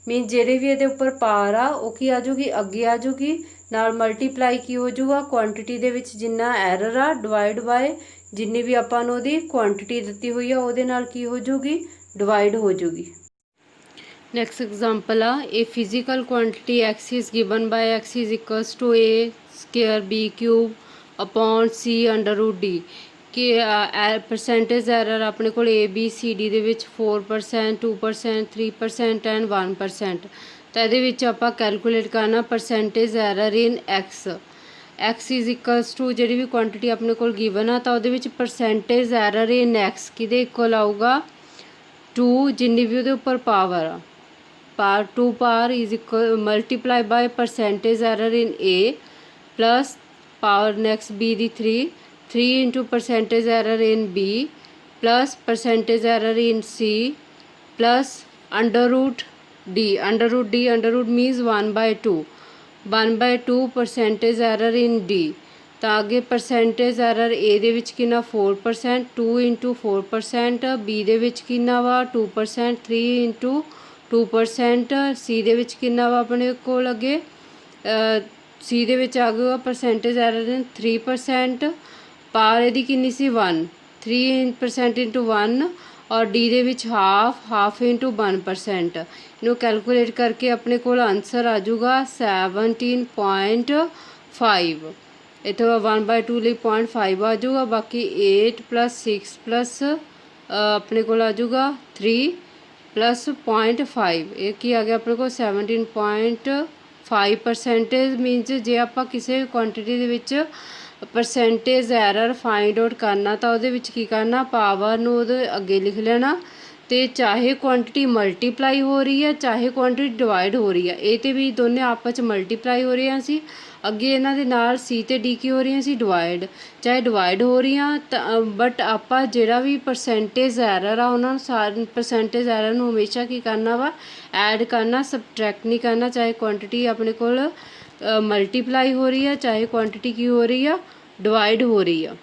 ਮੀਨ ਜਿਹੜੇ ਵੀ ਇਹਦੇ ਉੱਪਰ ਪਾਰ ਆ ਉਹ ਕੀ ਆ ਜਾਊਗੀ ਅੱਗੇ ਆ ਜਾਊਗੀ, ਨਾਲ ਮਲਟੀਪਲਾਈ ਕੀ ਹੋ ਜਾਊਗਾ ਕੁਆਂਟਿਟੀ ਦੇ ਵਿੱਚ ਜਿੰਨਾ ਐਰਰ ਆ ਡਿਵਾਈਡ ਬਾਏ ਜਿੰਨੀ ਵੀ ਆਪਾਂ ਨੂੰ ਉਹਦੀ ਕੁਆਂਟਿਟੀ ਦਿੱਤੀ ਹੋਈ ਆ ਉਹਦੇ ਨਾਲ ਕੀ ਹੋ ਜਾਊਗੀ ਡਿਵਾਈਡ ਹੋ ਜਾਊਗੀ। ਨੈਕਸਟ ਐਗਜ਼ਾਮਪਲ ਆ, ਇਹ physical quantity x is given by x is equals to a square b cube upon c under root d, ਕਿ ਪਰਸੈਂਟੇਜ ਐਰਰ ਆਪਣੇ ਕੋਲ A B C D ਦੇ ਵਿੱਚ 4%, 2%, 3% ਐਂਡ 1%। ਤਾਂ ਇਹਦੇ ਵਿੱਚ ਆਪਾਂ ਕੈਲਕੂਲੇਟ ਕਰਨਾ percentage error in x is equals to ਜਿਹੜੀ ਵੀ ਕੁਆਂਟਿਟੀ ਆਪਣੇ ਕੋਲ ਗਿਵਨ ਆ ਤਾਂ ਉਹਦੇ ਵਿੱਚ ਪਰਸੈਂਟੇਜ ਐਰਰ ਇਨ x ਕਿਹਦੇ ਇਕੁਅਲ ਆਊਗਾ 2, ਜਿੰਨੀ ਵੀ ਉਹਦੇ ਉੱਪਰ ਪਾਵਰ ਆ, power 2 power is equal multiply by percentage error in A plus power next B ਦੀ 3 into percentage error in B plus percentage error in C plus under root D, under root means 1/2 percentage error in D। ਤਾਂ ਅੱਗੇ percentage error A ਦੇ ਵਿੱਚ ਕਿੰਨਾ 4%, 2 into 4%, B ਦੇ ਵਿੱਚ ਕਿੰਨਾ ਵਾ 2%, 3 into 2%, C ਦੇ ਵਿੱਚ ਕਿੰਨਾ ਵਾ ਆਪਣੇ ਕੋਲ ਅੱਗੇ C ਦੇ ਵਿੱਚ ਆ ਗਿਆ percentage error in 3%, ਪਾਰ ਇਹਦੀ ਕਿੰਨੀ ਸੀ 1, 3% ਇੰਟੂ 1, ਔਰ ਡੀ ਦੇ ਵਿੱਚ ਹਾਫ ਇੰਟੂ 1%। ਇਹਨੂੰ ਕੈਲਕੂਲੇਟ ਕਰਕੇ ਆਪਣੇ ਕੋਲ ਆਨਸਰ ਆ ਜਾਊਗਾ 17.5। ਇੱਥੋਂ 1/2 ਲਈ 0.5 ਆ ਜਾਊਗਾ, ਬਾਕੀ 8 + 6 ਪਲੱਸ ਆਪਣੇ ਕੋਲ ਆ ਜਾਊਗਾ 3 + 0.5, ਇਹ ਕੀ ਆ ਗਿਆ ਆਪਣੇ ਕੋਲ 17.5%। ਮੀਨਸ ਜੇ ਆਪਾਂ ਕਿਸੇ ਕੁਆਂਟਿਟੀ ਦੇ ਵਿੱਚ ਪਰਸੈਂਟੇਜ ਐਰਰ ਫਾਈਂਡ ਆਊਟ ਕਰਨਾ ਤਾਂ ਉਹਦੇ ਵਿੱਚ ਕੀ ਕਰਨਾ ਪਾਵਰ ਨੂੰ ਉਹਦੇ ਅੱਗੇ ਲਿਖ ਲੈਣਾ, ਤੇ ਚਾਹੇ ਕੁਆਂਟਿਟੀ ਮਲਟੀਪਲਾਈ ਹੋ ਰਹੀ ਹੈ ਚਾਹੇ ਕੁਆਂਟਿਟੀ ਡਿਵਾਈਡ ਹੋ ਰਹੀ ਹੈ, ਇਹ ਤੇ ਵੀ ਦੋਨੇ ਆਪਸ 'ਚ ਮਲਟੀਪਲਾਈ ਹੋ ਰਹੀਆਂ ਸੀ, ਅੱਗੇ ਇਹਨਾਂ ਦੇ ਨਾਲ C ਤੇ D ਕੀ ਹੋ ਰਹੀਆਂ ਸੀ ਡਿਵਾਈਡ, ਚਾਹੇ ਡਿਵਾਈਡ ਹੋ ਰਹੀਆਂ ਤਾਂ ਬਟ ਆਪਾਂ ਜਿਹੜਾ ਵੀ ਪਰਸੈਂਟੇਜ ਐਰਰ ਆ ਉਹਨਾਂ ਨੂੰ ਸਾਰੇ ਪਰਸੈਂਟੇਜ ਐਰਰ ਨੂੰ ਹਮੇਸ਼ਾ ਕੀ ਕਰਨਾ ਵਾ ਐਡ ਕਰਨਾ, ਸਬਟਰੈਕਟ ਨਹੀਂ ਕਰਨਾ, ਚਾਹੇ ਕੁਆਂਟਿਟੀ ਆਪਣੇ ਕੋਲ ਮਲਟੀਪਲਾਈ ਹੋ ਰਹੀ ਆ ਚਾਹੇ ਕੁਆਂਟਿਟੀ ਕੀ ਹੋ ਰਹੀ ਆ ਡਿਵਾਈਡ ਹੋ ਰਹੀ ਆ।